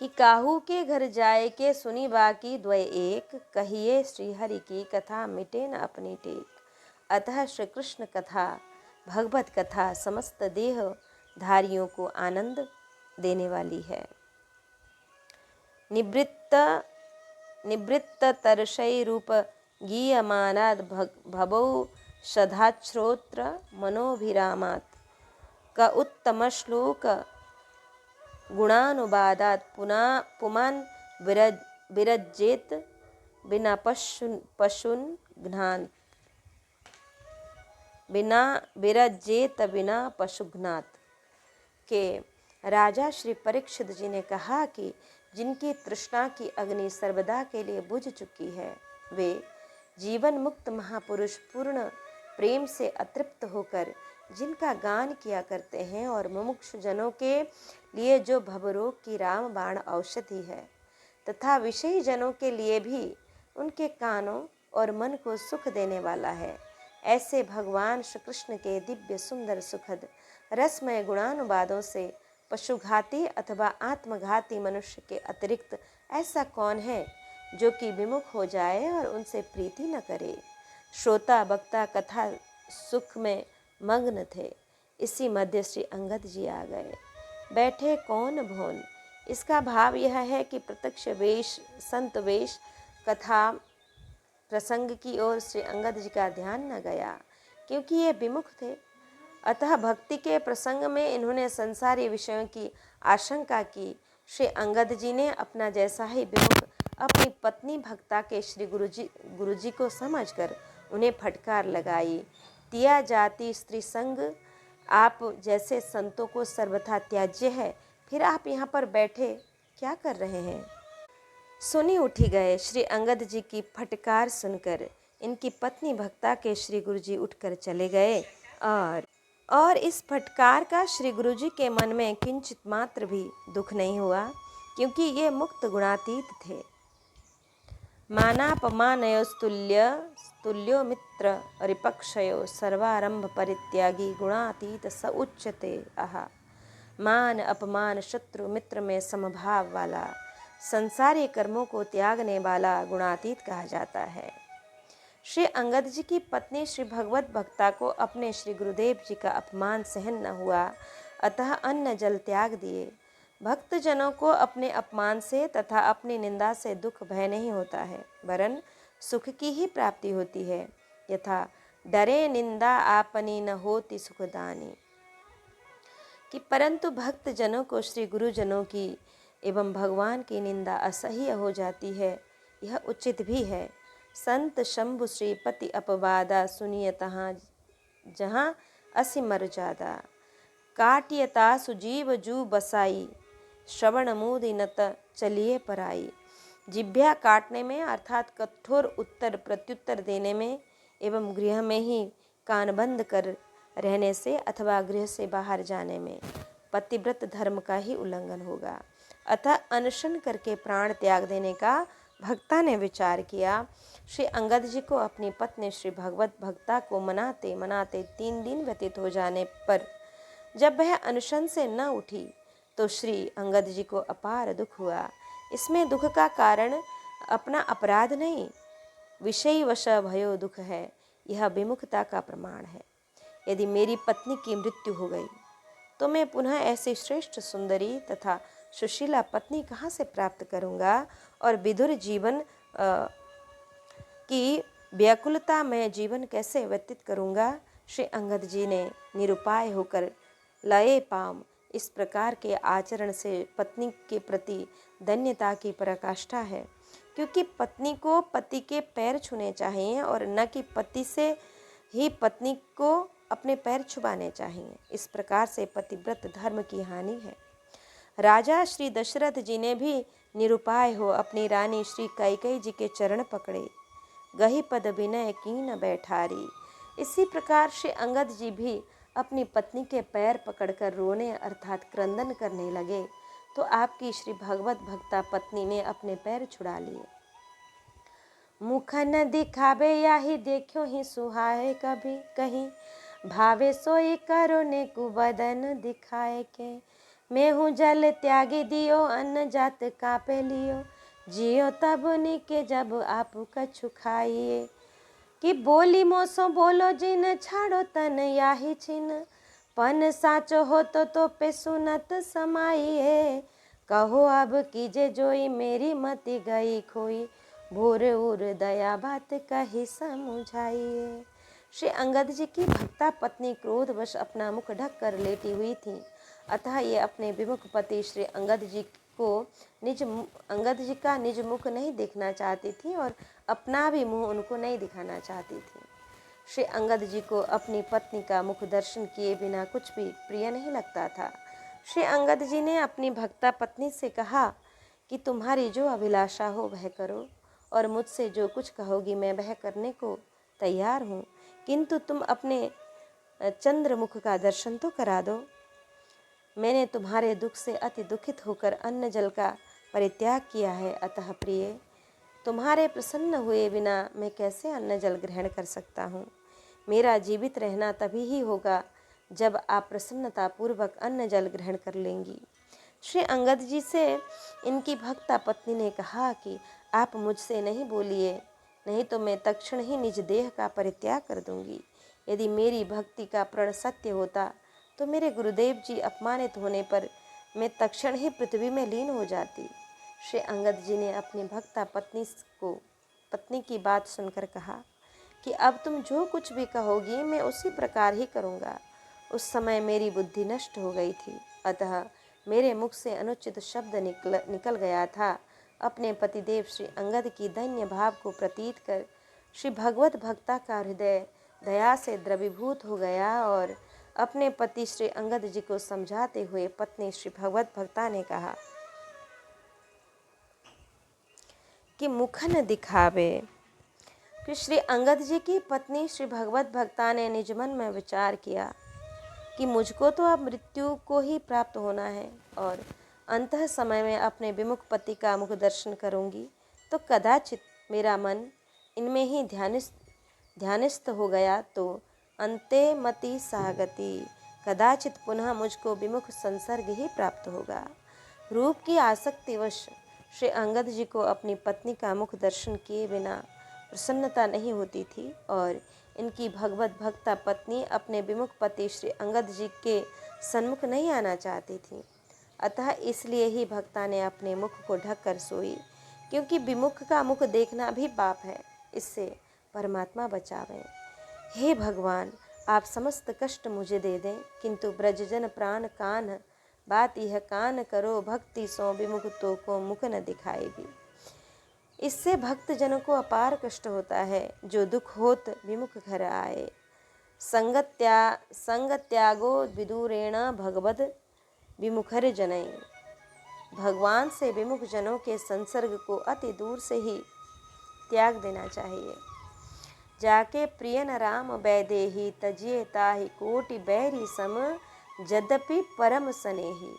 कि काहू के घर जाए के सुनी बाकी द्वय एक, कहिए श्री हरि की कथा मिटे न अपनी टेक। अतः श्री कृष्ण कथा भगवत कथा समस्त देह धारियों को आनंद देने वाली है। निवृत्त तरशय रूप गीयमानाद भवौ सधाश्रोत्र मनोभिरामात, का उत्तम श्लोक गुणानुवादात पुमान विरज्जेत बिना पशुन घ्नान, बिना विरज्जेत बिना पशुघ्नात। के राजा श्री परीक्षित जी ने कहा कि जिनकी तृष्णा की अग्नि सर्वदा के लिए बुझ चुकी है, वे जीवन मुक्त महापुरुष पूर्ण प्रेम से अतृप्त होकर जिनका गान किया करते हैं और मुमुक्षु जनों के लिए जो भवरोग की रामबाण औषधि है तथा विषयी जनों के लिए भी उनके कानों और मन को सुख देने वाला है, ऐसे भगवान श्री कृष्ण के दिव्य सुंदर सुखद रसमय गुणानुवादों से पशुघाती अथवा आत्मघाती मनुष्य के अतिरिक्त ऐसा कौन है जो कि विमुख हो जाए और उनसे प्रीति न करे। श्रोता वक्ता कथा सुख में मग्न थे। इसी मध्य श्री अंगद जी आ गए। बैठे कौन भोन, इसका भाव यह है कि प्रत्यक्ष वेश संत वेश कथा प्रसंग की ओर श्री अंगद जी का ध्यान न गया, क्योंकि ये विमुख थे। अतः भक्ति के प्रसंग में इन्होंने संसारी विषयों की आशंका की। श्री अंगद जी ने अपना जैसा ही विमुख अपनी पत्नी भक्ता के श्री गुरुजी को समझकर उन्हें फटकार लगाई। तिया जाति स्त्री संग आप जैसे संतों को सर्वथा त्याज्य है, फिर आप यहाँ पर बैठे क्या कर रहे हैं। सुनी उठी गए। श्री अंगद जी की फटकार सुनकर इनकी पत्नी भक्ता के श्री गुरुजी उठकर चले गए और इस फटकार का श्री गुरुजी के मन में किंचित मात्र भी दुख नहीं हुआ, क्योंकि ये मुक्त गुणातीत थे। मानापमानयोस्तुल्यो मित्र रिपक्षयो सर्वारंभ परित्यागी गुणातीत स उच्यते आहा। मान अपमान शत्रु मित्र में समभाव वाला संसारी कर्मों को त्यागने वाला गुणातीत कहा जाता है। श्री अंगद जी की पत्नी श्री भगवत भक्ता को अपने श्री गुरुदेव जी का अपमान सहन न हुआ, अतः अन्न जल त्याग दिए। भक्त जनों को अपने अपमान से तथा अपनी निंदा से दुख भय नहीं होता है, वरन सुख की ही प्राप्ति होती है। यथा डरे निंदा आपनी न होती सुखदानी। कि परंतु भक्त जनों को श्री गुरुजनों की एवं भगवान की निंदा असह्य हो जाती है, यह उचित भी है। संत शंभु श्रीपति अपवादा सुनिय तहाँ जहाँ असि मर जादा। काटियता सुजीव जू बसाई श्रवण मूदि नत चलिए पराई। जिभ्या काटने में अर्थात कठोर उत्तर प्रत्युत्तर देने में एवं गृह में ही कान बंद कर रहने से अथवा गृह से बाहर जाने में पतिव्रत धर्म का ही उल्लंघन होगा। अतः अनशन करके प्राण त्याग देने का भक्ता ने विचार किया। श्री अंगद जी को अपनी पत्नी श्री भगवत भक्ता को मनाते मनाते 3 दिन व्यतीत हो जाने पर जब वह अनशन से न उठी तो श्री अंगद जी को अपार दुख हुआ। इसमें दुख का कारण अपना अपराध नहीं, विषय वश भयो दुख है। यह विमुखता का प्रमाण है। यदि मेरी पत्नी की मृत्यु हो गई तो मैं पुनः ऐसी श्रेष्ठ सुंदरी तथा सुशीला पत्नी कहाँ से प्राप्त करूँगा और विधुर जीवन की व्याकुलता में जीवन कैसे व्यतीत करूँगा। श्री अंगद जी ने निरुपाय होकर लये पाम इस प्रकार के आचरण से पत्नी के प्रति धन्यता की पराकाष्ठा है, क्योंकि पत्नी को पति के पैर छूने चाहिए और न कि पति से ही पत्नी को अपने पैर छुपाने चाहिए। इस प्रकार से पतिव्रत धर्म की हानि है। राजा श्री दशरथ जी ने भी निरुपाय हो अपनी रानी श्री कैकेयी जी के चरण पकड़े, गही पद विनय कीन बैठारी। इसी प्रकार श्री अंगद जी भी अपनी पत्नी के पैर पकड़कर रोने अर्थात क्रंदन करने लगे, तो आपकी श्री भगवत भक्ता पत्नी ने अपने पैर छुड़ा लिए। मुख न दिखावे याही देखो ही सुहाए कभी कहीं, भावे सोई करो ने कुबदन दिखाए के। मैं हूँ जल त्यागी दियो अन्न जात कापे लियो, जियो तब निके जब आप कछु खाइए। कि बोली मोसो बोलो जिन छाड़ो तन याही छिन, पन साचो हो तो पे सुनत समाइए। कहो अब कीजे जोई मेरी मति गई खोई, भोर उर दया बात कही समुझाइए। श्री अंगद जी की भक्ता पत्नी क्रोधवश अपना मुख ढक कर लेटी हुई थी, अतः ये अपने विमुख पति श्री अंगद जी का निज मुख नहीं देखना चाहती थी और अपना भी मुंह उनको नहीं दिखाना चाहती थी। श्री अंगद जी को अपनी पत्नी का मुख दर्शन किए बिना कुछ भी प्रिय नहीं लगता था। श्री अंगद जी ने अपनी भक्ता पत्नी से कहा कि तुम्हारी जो अभिलाषा हो वह करो, और मुझसे जो कुछ कहोगी मैं वह करने को तैयार हूँ, किंतु तुम अपने चंद्रमुख का दर्शन तो करा दो। मैंने तुम्हारे दुख से अति दुखित होकर अन्न जल का परित्याग किया है, अतः प्रिय तुम्हारे प्रसन्न हुए बिना मैं कैसे अन्न जल ग्रहण कर सकता हूँ। मेरा जीवित रहना तभी ही होगा जब आप प्रसन्नतापूर्वक अन्न जल ग्रहण कर लेंगी। श्री अंगद जी से इनकी भक्ता पत्नी ने कहा कि आप मुझसे नहीं बोलिए, नहीं तो मैं तत्क्षण ही निज देह का परित्याग कर दूंगी। यदि मेरी भक्ति का प्रण सत्य होता तो मेरे गुरुदेव जी अपमानित होने पर मैं तत्क्षण ही पृथ्वी में लीन हो जाती। श्री अंगद जी ने अपनी भक्ता पत्नी की बात सुनकर कहा कि अब तुम जो कुछ भी कहोगी मैं उसी प्रकार ही करूँगा। उस समय मेरी बुद्धि नष्ट हो गई थी, अतः मेरे मुख से अनुचित शब्द निकल गया था। अपने पतिदेव श्री अंगद की दैन्य भाव को प्रतीत कर श्री भगवत भक्ता का हृदय दया से द्रवीभूत हो गया और अपने पति श्री अंगद जी को समझाते हुए पत्नी श्री भगवत भक्ता ने कहा कि मुख न दिखावे। कि श्री अंगद जी की पत्नी श्री भगवत भक्ता ने निज मन में विचार किया कि मुझको तो अब मृत्यु को ही प्राप्त होना है और अंतः समय में अपने विमुख पति का मुख दर्शन करूंगी, तो कदाचित मेरा मन इनमें ही ध्यानस्थ हो गया तो अंते मति सागति, कदाचित पुनः मुझको विमुख संसर्ग ही प्राप्त होगा। रूप की आसक्तिवश श्री अंगद जी को अपनी पत्नी का मुख दर्शन किए बिना प्रसन्नता नहीं होती थी और इनकी भगवत भक्ता पत्नी अपने विमुख पति श्री अंगद जी के सन्मुख नहीं आना चाहती थी। अतः इसलिए ही भक्ता ने अपने मुख को ढक कर सोई, क्योंकि विमुख का मुख देखना भी पाप है, इससे परमात्मा बचावें। हे भगवान, आप समस्त कष्ट मुझे दे दें, किंतु ब्रजजन प्राण कान बात यह कान करो, भक्ति सो विमुख तो को मुख न दिखाएगी। इससे भक्त जनों को अपार कष्ट होता है, जो दुख होत विमुख घर आए। संग त्यागो विदुरेण भगवद विमुखर जनय। भगवान से विमुख जनों के संसर्ग को अति दूर से ही त्याग देना चाहिए। जाके प्रियन राम वैदेही, तजिए ताहि कोटि बैरी सम, यद्यपि परम स्नेही।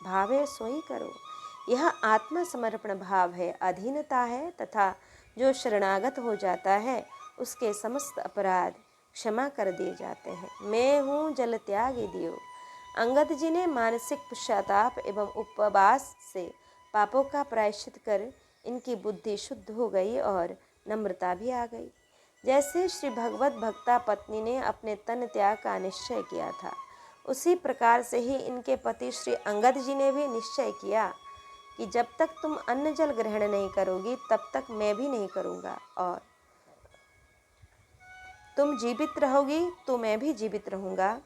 भावे सोई करो, यह आत्मसमर्पण भाव है, अधीनता है तथा जो शरणागत हो जाता है उसके समस्त अपराध क्षमा कर दिए जाते हैं। मैं हूँ जल त्यागी दियो। अंगद जी ने मानसिक पश्चाताप एवं उपवास से पापों का प्रायश्चित कर इनकी बुद्धि शुद्ध हो गई और नम्रता भी आ गई। जैसे श्री भगवत भक्ता पत्नी ने अपने तन त्याग का निश्चय किया था, उसी प्रकार से ही इनके पति श्री अंगद जी ने भी निश्चय किया कि जब तक तुम अन्न जल ग्रहण नहीं करोगी तब तक मैं भी नहीं करूँगा, और तुम जीवित रहोगी तो मैं भी जीवित रहूँगा।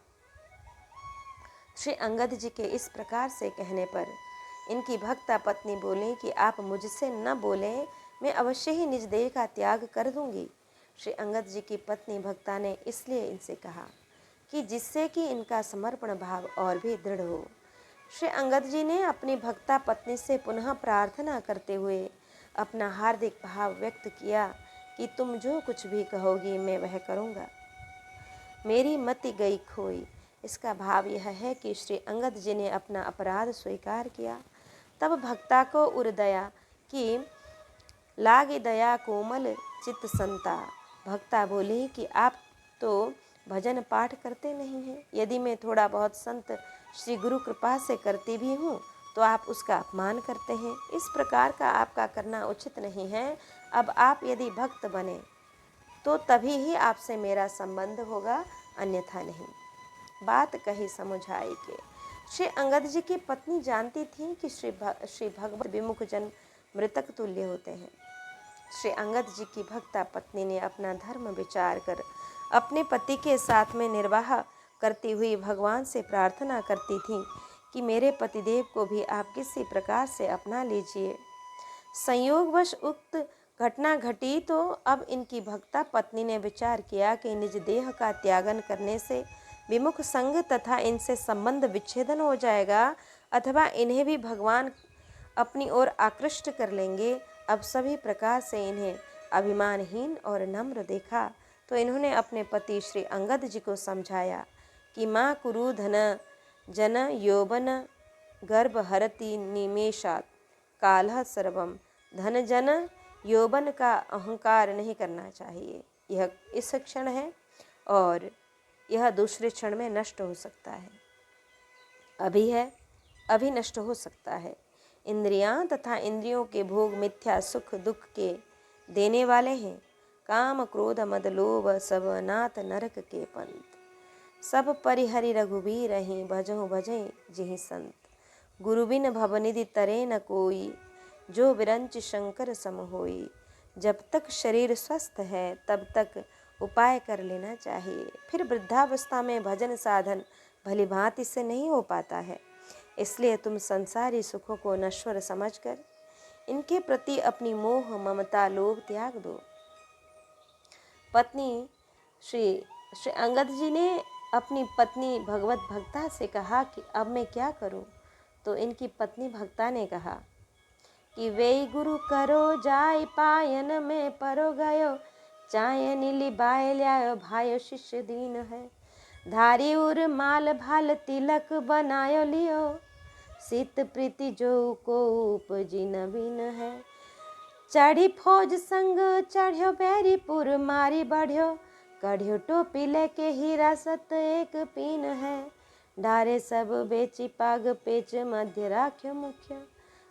श्री अंगद जी के इस प्रकार से कहने पर इनकी भक्ता पत्नी बोली कि आप मुझसे न बोलें, मैं अवश्य ही निज देह का त्याग कर दूंगी। श्री अंगद जी की पत्नी भक्ता ने इसलिए इनसे कहा कि जिससे कि इनका समर्पण भाव और भी दृढ़ हो। श्री अंगद जी ने अपनी भक्ता पत्नी से पुनः प्रार्थना करते हुए अपना हार्दिक भाव व्यक्त किया कि तुम जो कुछ भी कहोगी मैं वह करूँगा, मेरी मति गई खोई। इसका भाव यह है कि श्री अंगद जी ने अपना अपराध स्वीकार किया। तब भक्ता को उर्दया कि लागे दया कोमल चित्त संता। भक्ता बोली कि आप तो भजन पाठ करते नहीं हैं, यदि मैं थोड़ा बहुत संत श्री गुरु कृपा से करती भी हूँ तो आप उसका अपमान करते हैं। इस प्रकार का आपका करना उचित नहीं है। अब आप यदि भक्त बने तो तभी ही आपसे मेरा संबंध होगा, अन्यथा नहीं। बात कही समझाई के। श्री अंगद जी की पत्नी जानती थी कि श्री भगवत विमुख जन मृतक तुल्य होते हैं। श्री अंगद जी की भक्ता पत्नी ने अपना धर्म विचार कर अपने पति के साथ में निर्वाह करती हुई भगवान से प्रार्थना करती थी कि मेरे पतिदेव को भी आप किसी प्रकार से अपना लीजिए। संयोगवश उक्त घटना घटी तो अब इनकी भक्ता पत्नी ने विचार किया कि निज देह का त्यागन करने से विमुख संग तथा इनसे संबंध विच्छेदन हो जाएगा अथवा इन्हें भी भगवान अपनी ओर आकृष्ट कर लेंगे। अब सभी प्रकार से इन्हें अभिमानहीन और नम्र देखा तो इन्होंने अपने पति श्री अंगद जी को समझाया कि माँ कुरु धन जन यौवन गर्भ हरति निमेषात कालः सर्वम। धन जन यौवन का अहंकार नहीं करना चाहिए, यह इस क्षण है और यह दूसरे क्षण में नष्ट हो सकता है। अभी है, अभी नष्ट हो सकता है। इंद्रियां तथा इंद्रियों के भोग मिथ्या सुख दुख के देने वाले हैं। काम क्रोध मद लोभ सब नाथ नरक के पंथ। सब परिहरि रघुबीर रहीं भजहु भजें जिहि संत। गुरु बिन भवनिधि तरे न कोई जो विरंच शंकर सम होई। जब तक शरीर स्वस्थ है तब तक उपाय कर लेना चाहिए, फिर वृद्धावस्था में भजन साधन भली भांति से नहीं हो पाता है। इसलिए तुम संसारी सुखों को नश्वर समझकर इनके प्रति अपनी मोह ममता लोभ त्याग दो। पत्नी श्री अंगद जी ने अपनी पत्नी भगवत भक्ता से कहा कि अब मैं क्या करूं? तो इनकी पत्नी भक्ता ने कहा कि वेई गुरु करो जाय पायन में परो गयो। चाय नीली बाय ल्यायो भायो शिष्य दीन है। धारी उर माल भाल तिलक बनायो लियो। सीत प्रीति जो को उपजी नवीन है। चढ़ी फौज संग चढ़्यो बैरीपुर मारी बढ़्यो। कढ़ियो टोपी लेके हीरा सत एक पीन है। डारे सब बेची पाग पेच मध्य राख्यो मुख्य।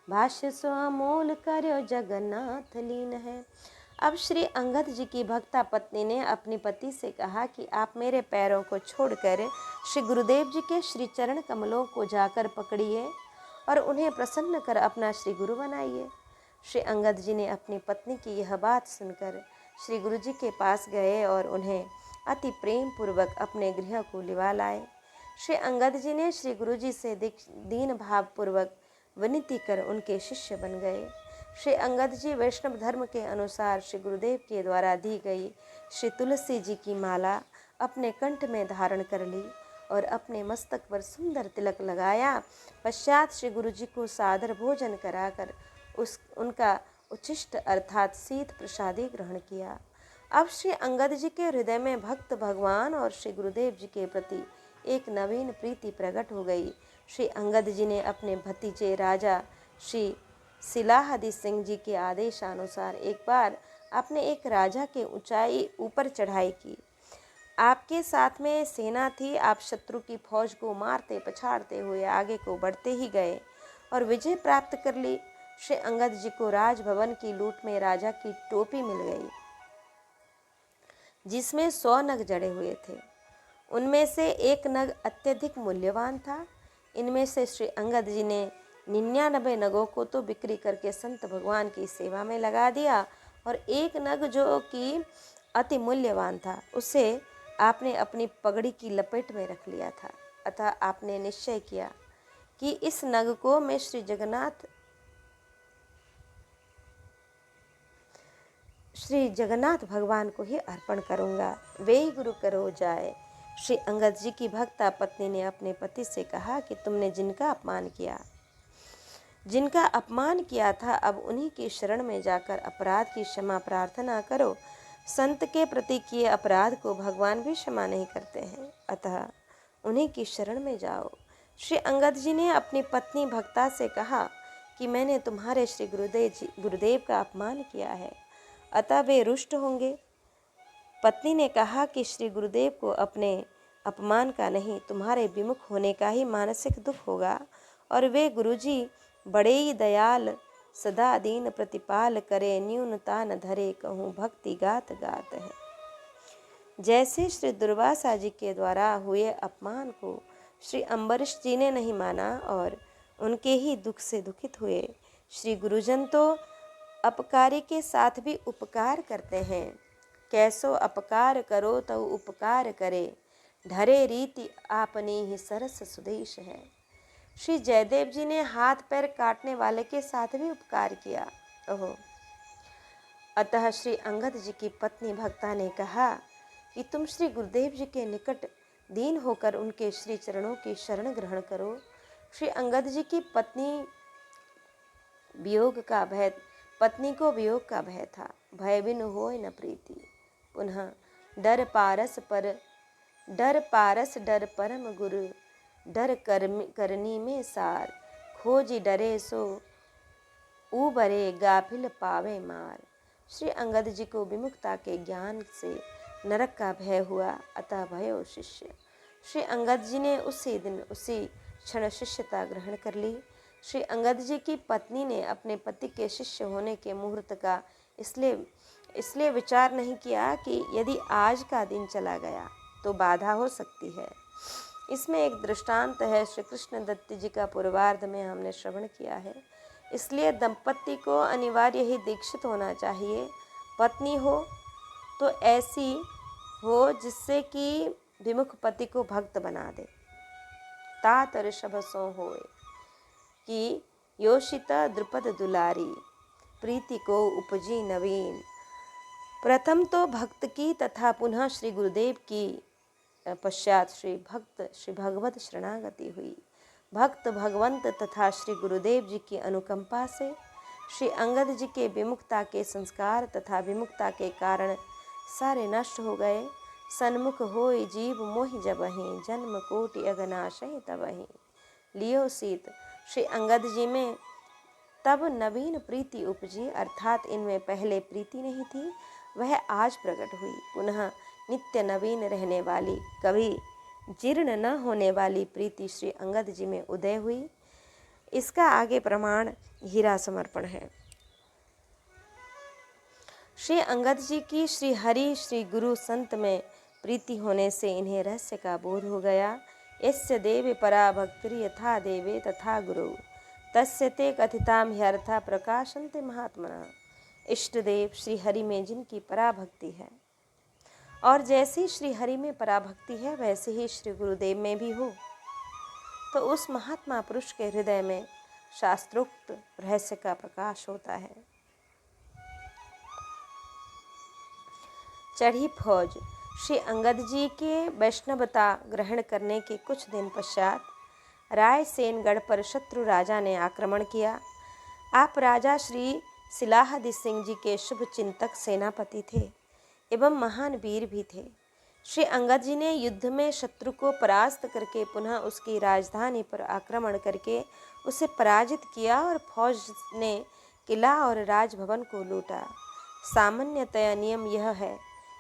भाष्य सो अमोल कर्यो जगन्नाथ लीन है। अब श्री अंगद जी की भक्ता पत्नी ने अपने पति से कहा कि आप मेरे पैरों को छोड़कर श्री गुरुदेव जी के श्री चरण कमलों को जाकर पकड़िए और उन्हें प्रसन्न कर अपना श्री गुरु बनाइए। श्री अंगद जी ने अपनी पत्नी की यह बात सुनकर श्री गुरु जी के पास गए और उन्हें अति प्रेम पूर्वक अपने गृह को लिवा लाए। श्री अंगद जी ने श्री गुरु जी से दीन भाव पूर्वक विनती कर उनके शिष्य बन गए। श्री अंगद जी वैष्णव धर्म के अनुसार श्री गुरुदेव के द्वारा दी गई श्री तुलसी जी की माला अपने कंठ में धारण कर ली और अपने मस्तक पर सुंदर तिलक लगाया। पश्चात श्री गुरु जी को सादर भोजन कराकर उनका उच्छिष्ट अर्थात शीत प्रसादी ग्रहण किया। अब श्री अंगद जी के हृदय में भक्त भगवान और श्री गुरुदेव जी के प्रति एक नवीन प्रीति प्रकट हो गई। श्री अंगद जी ने अपने भतीजे राजा श्री सिलाहदी सिंह जी के आदेशानुसार एक बार अपने एक राजा के ऊंचाई ऊपर चढ़ाई की। आपके साथ में सेना थी। आप शत्रु की फौज को मारते पछाड़ते हुए आगे को बढ़ते ही गए और विजय प्राप्त कर ली। श्री अंगद जी को राजभवन की लूट में राजा की टोपी मिल गई जिसमें 100 नग जड़े हुए थे। उनमें से एक नग अत्यधिक मूल्यवान था। इनमें से श्री अंगद जी ने 99 नगों को तो बिक्री करके संत भगवान की सेवा में लगा दिया और एक नग जो कि अति मूल्यवान था उसे आपने अपनी पगड़ी की लपेट में रख लिया था। अतः आपने निश्चय किया कि इस नग को मैं श्री जगन्नाथ भगवान को ही अर्पण करूंगा। वे गुरु करो जाए श्री अंगद जी की भक्ता पत्नी ने अपने पति से कहा कि तुमने जिनका अपमान किया था, अब उन्हीं की शरण में जाकर अपराध की क्षमा प्रार्थना करो। संत के प्रति किए अपराध को भगवान भी क्षमा नहीं करते हैं, अतः उन्हीं की शरण में जाओ। श्री अंगद जी ने अपनी पत्नी भक्ता से कहा कि मैंने तुम्हारे श्री गुरुदेव का अपमान किया है, अतः वे रुष्ट होंगे। पत्नी ने कहा कि श्री गुरुदेव को अपने अपमान का नहीं, तुम्हारे विमुख होने का ही मानसिक दुख होगा, और वे गुरुजी बड़े ही दयाल, सदा दीन प्रतिपाल करे, न्यूनता न धरे, कहूँ भक्ति गात गात है। जैसे श्री दुर्वासा जी के द्वारा हुए अपमान को श्री अम्बरीश जी ने नहीं माना और उनके ही दुख से दुखित हुए, श्री गुरुजन तो अपकारी के साथ भी उपकार करते हैं। कैसो अपकार करो तो उपकार करे, ढरे रीति आपनी ही सरस सुदेश है। श्री जयदेव जी ने हाथ पैर काटने वाले के साथ भी उपकार किया। ओहो! अतः श्री अंगद जी की पत्नी भक्ता ने कहा कि तुम श्री गुरुदेव जी के निकट दीन होकर उनके श्री चरणों की शरण ग्रहण करो। श्री अंगद जी की पत्नी को वियोग का भय था। भय बिन होय न प्रीति। पुनः डर परम गुरु, डर करनी में सार, खोजी डरे सो उबरे, गाफिल पावे मार। श्री अंगद जी को विमुक्ता के ज्ञान से नरक का भय हुआ, अतः भयो शिष्य। श्री अंगद जी ने उसी दिन उसी क्षण शिष्यता ग्रहण कर ली। श्री अंगद जी की पत्नी ने अपने पति के शिष्य होने के मुहूर्त का इसलिए विचार नहीं किया कि यदि आज का दिन चला गया तो बाधा हो सकती है। इसमें एक दृष्टांत है, श्री कृष्ण दत्त जी का पूर्वार्ध में हमने श्रवण किया है। इसलिए दंपति को अनिवार्य ही दीक्षित होना चाहिए। पत्नी हो तो ऐसी हो जिससे कि विमुख पति को भक्त बना दे। तात ऋषभ सो होए कि योषिता द्रुपद दुलारी, प्रीति को उपजी नवीन। प्रथम तो भक्त की तथा पुनः श्री गुरुदेव की पश्चात श्री भगवत शरणागति हुई। भक्त भगवंत तथा श्री गुरुदेव जी की अनुकंपा से श्री अंगद जी के विमुक्ता के संस्कार तथा विमुक्ता के कारण सारे नष्ट हो गए। सन्मुख होय जीव मोहि जबहि, जन्म कोटि अगनाशय तबहि। लियो सीत। श्री अंगद जी में तब नवीन प्रीति उपजी, अर्थात इनमें पहले प्रीति नहीं थी, वह आज प्रकट हुई। पुनः नित्य नवीन रहने वाली, कभी जीर्ण न होने वाली प्रीति श्री अंगद जी में उदय हुई। इसका आगे प्रमाण हीरा समर्पण है। श्री अंगद जी की श्री हरि श्री गुरु संत में प्रीति होने से इन्हें रहस्य का बोध हो गया। यस्य देवे परा भक्ति यथा देवे तथा गुरु, तस्य ते कथिताम ह्यर्था प्रकाशन्ते महात्मना। इष्ट देव श्री हरि में जिनकी पराभक्ति है और जैसी श्री हरि में पराभक्ति है वैसे ही श्री गुरुदेव में भी हो, तो उस महात्मा पुरुष के हृदय में शास्त्रोक्त रहस्य का प्रकाश होता है। चढ़ी फौज। श्री अंगद जी के वैष्णवता ग्रहण करने के कुछ दिन पश्चात रायसेनगढ़ पर शत्रु राजा ने आक्रमण किया। आप राजा श्री सिलाहदी सिंह जी के शुभ चिंतक सेनापति थे एवं महान वीर भी थे। श्री अंगद जी ने युद्ध में शत्रु को परास्त करके पुनः उसकी राजधानी पर आक्रमण करके उसे पराजित किया और फौज ने किला और राजभवन को लूटा। सामान्यतया नियम यह है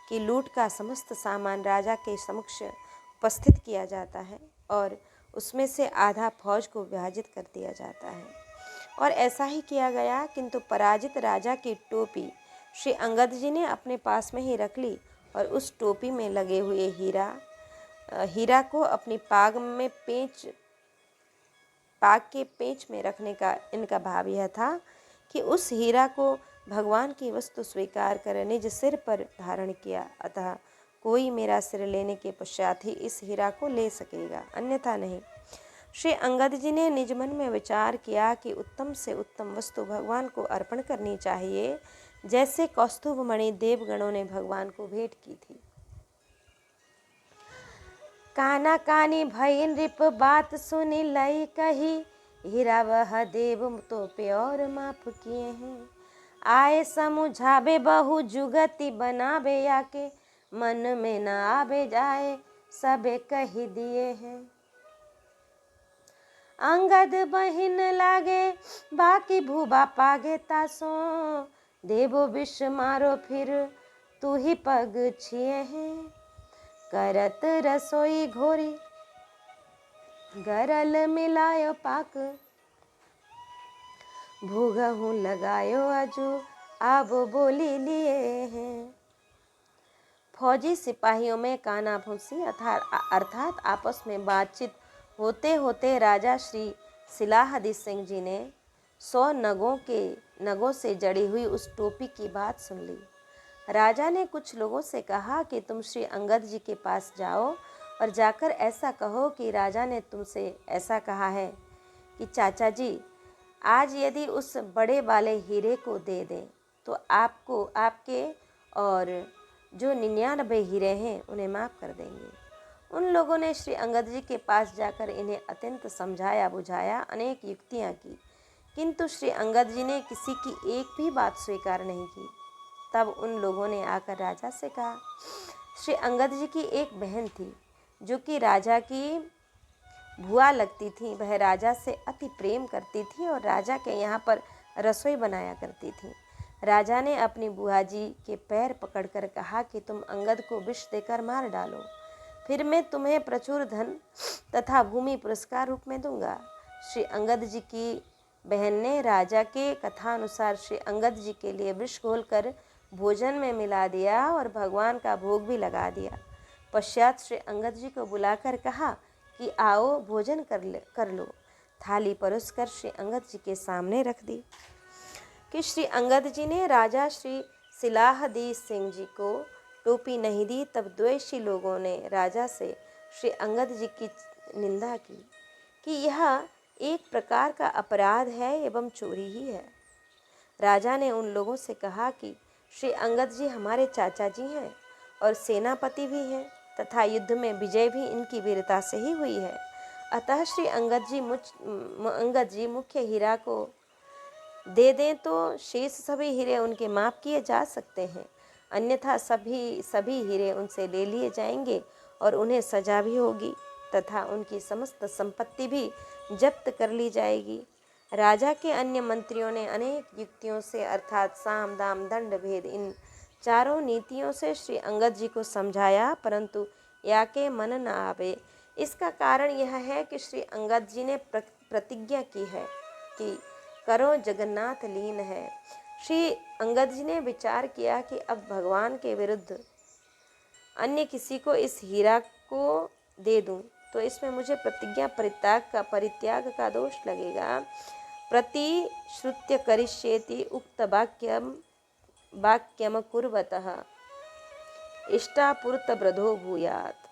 कि लूट का समस्त सामान राजा के समक्ष उपस्थित किया जाता है और उसमें से आधा फौज को विभाजित कर दिया जाता है, और ऐसा ही किया गया। किंतु पराजित राजा की टोपी श्री अंगद जी ने अपने पास में ही रख ली और उस टोपी में लगे हुए हीरा को अपनी पाग के पेंच में रखने का इनका भाव यह था कि उस हीरा को भगवान की वस्तु स्वीकार कर निज सिर पर धारण किया, अतः कोई मेरा सिर लेने के पश्चात ही इस हीरा को ले सकेगा, अन्यथा नहीं। श्री अंगद जी ने निज मन में विचार किया कि उत्तम से उत्तम वस्तु भगवान को अर्पण करनी चाहिए, जैसे कौस्तुभ मणि देवगणों ने भगवान को भेंट की थी। काना कानी भई नृप बात सुनी लई कही, हीरा वह देव तो प्योर माफ किए हैं। आए समुझावे बहु जुगति बनावे आके, मन में न आवे जाए सबे कही दिए हैं। अंगद बहिन लागे बाकी भूबा पागे तासो, देवो विष मारो फिर तू ही पग छिए हैं। करत रसोई घोरी गरल मिलायो पाक, भूगहू लगायो अजू आबो बोली लिए हैं। फौजी सिपाहियों में कानाफूसी अर्थात आपस में बातचीत होते होते राजा श्री सिलाहदी सिंह जी ने 100 नगों से जड़ी हुई उस टोपी की बात सुन ली। राजा ने कुछ लोगों से कहा कि तुम श्री अंगद जी के पास जाओ और जाकर ऐसा कहो कि राजा ने तुमसे ऐसा कहा है कि चाचा जी आज यदि उस बड़े वाले हीरे को दे दें तो आपको आपके और जो 99 हीरे हैं उन्हें माफ़ कर देंगे। उन लोगों ने श्री अंगद जी के पास जाकर इन्हें अत्यंत समझाया बुझाया, अनेक युक्तियाँ की, किंतु श्री अंगद जी ने किसी की एक भी बात स्वीकार नहीं की। तब उन लोगों ने आकर राजा से कहा, श्री अंगद जी की एक बहन थी जो कि राजा की बुआ लगती थी। वह राजा से अति प्रेम करती थी और राजा के यहाँ पर रसोई बनाया करती थी। राजा ने अपनी बुआ जी के पैर पकड़कर कहा कि तुम अंगद को विष देकर मार डालो, फिर मैं तुम्हें प्रचुर धन तथा भूमि पुरस्कार रूप में दूंगा। श्री अंगद जी की बहन ने राजा के कथानुसार श्री अंगद जी के लिए विष घोलकर भोजन में मिला दिया और भगवान का भोग भी लगा दिया। पश्चात श्री अंगद जी को बुलाकर कहा कि आओ भोजन कर लो। थाली परोसकर श्री अंगद जी के सामने रख दी कि श्री अंगद जी ने राजा श्री सिलाहदी सिंह जी को टोपी नहीं दी। तब द्वेषी लोगों ने राजा से श्री अंगद जी की निंदा की कि यह एक प्रकार का अपराध है एवं चोरी ही है। राजा ने उन लोगों से कहा कि श्री अंगद जी हमारे चाचा जी हैं और सेनापति भी हैं तथा युद्ध में विजय भी इनकी वीरता से ही हुई है। अतः श्री अंगद जी मुख्य हीरा को दे दें तो शेष सभी हीरे उनके माफ़ किए जा सकते हैं, अन्यथा सभी हीरे उनसे ले लिए जाएंगे और उन्हें सजा भी होगी तथा उनकी समस्त संपत्ति भी जब्त कर ली जाएगी। राजा के अन्य मंत्रियों ने अनेक युक्तियों से अर्थात साम दाम दंड भेद इन चारों नीतियों से श्री अंगद जी को समझाया, परंतु याके मन न आवे। इसका कारण यह है कि श्री अंगद जी ने प्रतिज्ञा की है कि करो जगन्नाथ लीन है। श्री अंगद जी ने विचार किया कि अब भगवान के विरुद्ध अन्य किसी को इस हीरा को दे दूं तो इसमें मुझे प्रतिज्ञा परित्याग का दोष लगेगा। प्रतिश्रुत्य करिष्येति उक्त वाक्यम कुर्वतः इष्टापूर्त वृद्धो भूयात्।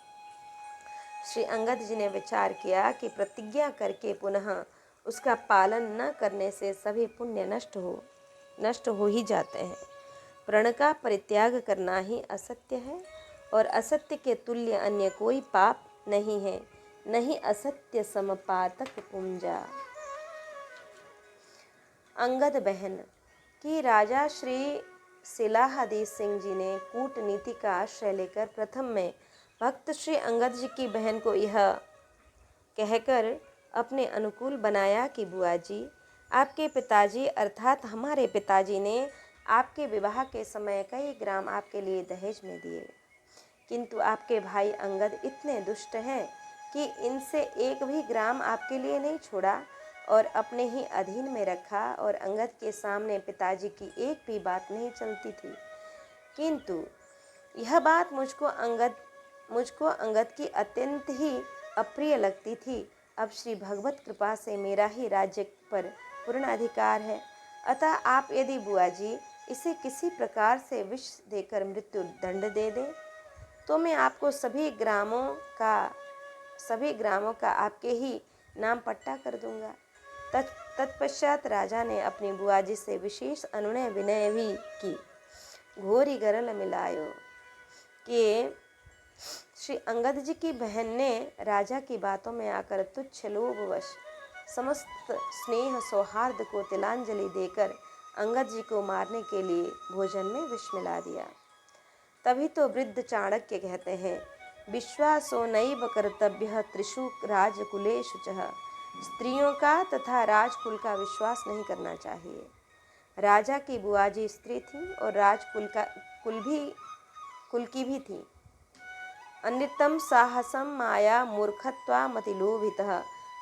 श्री अंगद जी ने विचार किया कि प्रतिज्ञा करके पुनः उसका पालन न करने से सभी पुण्य नष्ट हो ही जाते हैं। प्रण का परित्याग करना ही असत्य है और असत्य के तुल्य अन्य कोई पाप नहीं है, नहीं असत्य समपातक पुंजा। अंगद बहन की राजा श्री सिलाहदी सिंह जी ने कूटनीति का आश्रय लेकर प्रथम में भक्त श्री अंगद जी की बहन को यह कहकर अपने अनुकूल बनाया कि बुआ जी, आपके पिताजी अर्थात हमारे पिताजी ने आपके विवाह के समय कई ग्राम आपके लिए दहेज में दिए, किंतु आपके भाई अंगद इतने दुष्ट हैं कि इनसे एक भी ग्राम आपके लिए नहीं छोड़ा और अपने ही अधीन में रखा और अंगद के सामने पिताजी की एक भी बात नहीं चलती थी। किंतु यह बात मुझको अंगद की अत्यंत ही अप्रिय लगती थी। अब श्री भगवत कृपा से मेरा ही राज्य पर पूर्ण अधिकार है, अतः आप यदि बुआ जी इसे किसी प्रकार से विष देकर मृत्यु दंड दे दें तो मैं आपको सभी ग्रामों का आपके ही नाम पट्टा कर दूंगा। तत्पश्चात राजा ने अपनी बुआ जी से विशेष अनुनय विनय भी की। घोरी गरल मिलायो कि श्री अंगद जी की बहन ने राजा की बातों में आकर तुच्छ लोभवश समस्त स्नेह सौहार्द को तिलांजलि देकर अंगद जी को मारने के लिए भोजन में विष मिला दिया। तभी तो वृद्ध चाणक्य कहते हैं, विश्वासो नैव कर्तव्य त्रिषु राजकुलेषु चः। स्त्रियों का तथा राजकुल का विश्वास नहीं करना चाहिए। राजा की बुआजी स्त्री थी और राजकुल का कुल की भी थी। अनृतम साहसम माया मूर्खत्वा मतिलोभितः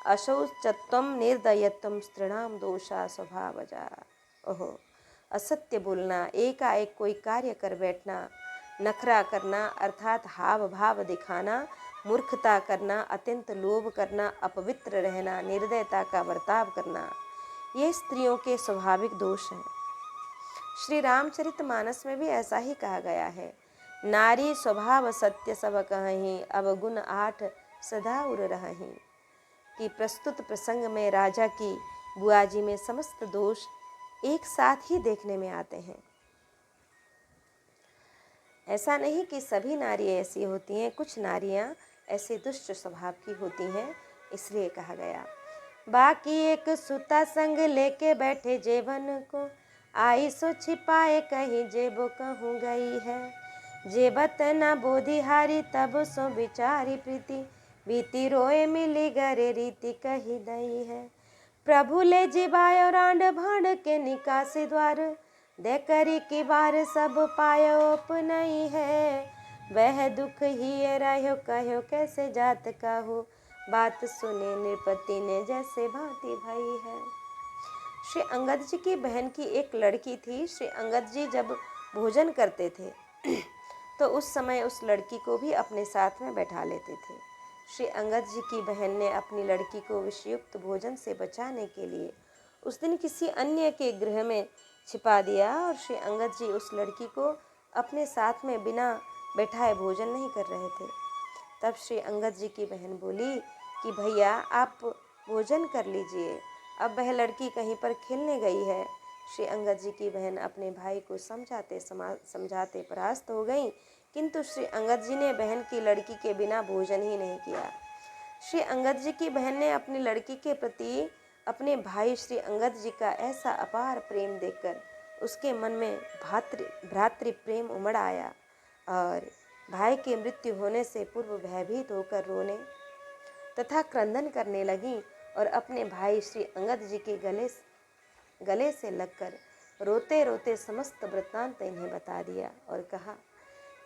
अशौचत्वम निर्दयत्वम स्त्रीणाम दोषा स्वभावजा। ओहो, असत्य बोलना, एकाएक कोई कार्य कर बैठना, नखरा करना अर्थात हाव भाव दिखाना, मूर्खता करना, अत्यंत लोभ करना, अपवित्र रहना, निर्दयता का बर्ताव करना, ये स्त्रियों के स्वाभाविक दोष हैं। श्री रामचरितमानस में भी ऐसा ही कहा गया है, नारी स्वभाव सत्य सब कहहीं, अवगुण आठ सदा उर रहहीं। कि प्रस्तुत प्रसंग में राजा की बुआजी में समस्त दोष एक साथ ही देखने में आते हैं। ऐसा नहीं कि सभी नारी ऐसी होती हैं, कुछ नारियां ऐसे दुष्ट स्वभाव की होती हैं, इसलिए कहा गया। बाकी एक सुता संग लेके बैठे जेवन को, आई सो छिपाए कहीं जेबो कहूँ गई है। जेबत न बोधिहारी तब सो विचारी प्रीति, बीती रोए मिली गरे रीति कही दई है। प्रभु ले जिबायो रांड भांड के निकासी द्वार, दे करी की बार सब पायो अपनई है। वह दुख ही रहो कहो कैसे जात कहूँ, बात सुने नृपति ने जैसे भांति भई है। श्री अंगद जी की बहन की एक लड़की थी। श्री अंगद जी जब भोजन करते थे तो उस समय उस लड़की को भी अपने साथ में बैठा लेते थे। श्री अंगद जी की बहन ने अपनी लड़की को विषयुक्त भोजन से बचाने के लिए उस दिन किसी अन्य के गृह में छिपा दिया और श्री अंगद जी उस लड़की को अपने साथ में बिना बैठाए भोजन नहीं कर रहे थे। तब श्री अंगद जी की बहन बोली कि भैया आप भोजन कर लीजिए, अब वह लड़की कहीं पर खेलने गई है। श्री अंगद जी की बहन अपने भाई को समझाते परास्त हो गई, किंतु श्री अंगद जी ने बहन की लड़की के बिना भोजन ही नहीं किया। श्री अंगद जी की बहन ने अपनी लड़की के प्रति अपने भाई श्री अंगद जी का ऐसा अपार प्रेम देखकर उसके मन में भ्रातृ प्रेम उमड़ आया और भाई की मृत्यु होने से पूर्व भयभीत होकर रोने तथा क्रंदन करने लगी और अपने भाई श्री अंगद जी के गले से लगकर रोते रोते समस्त वृत्तांत इन्हें बता दिया और कहा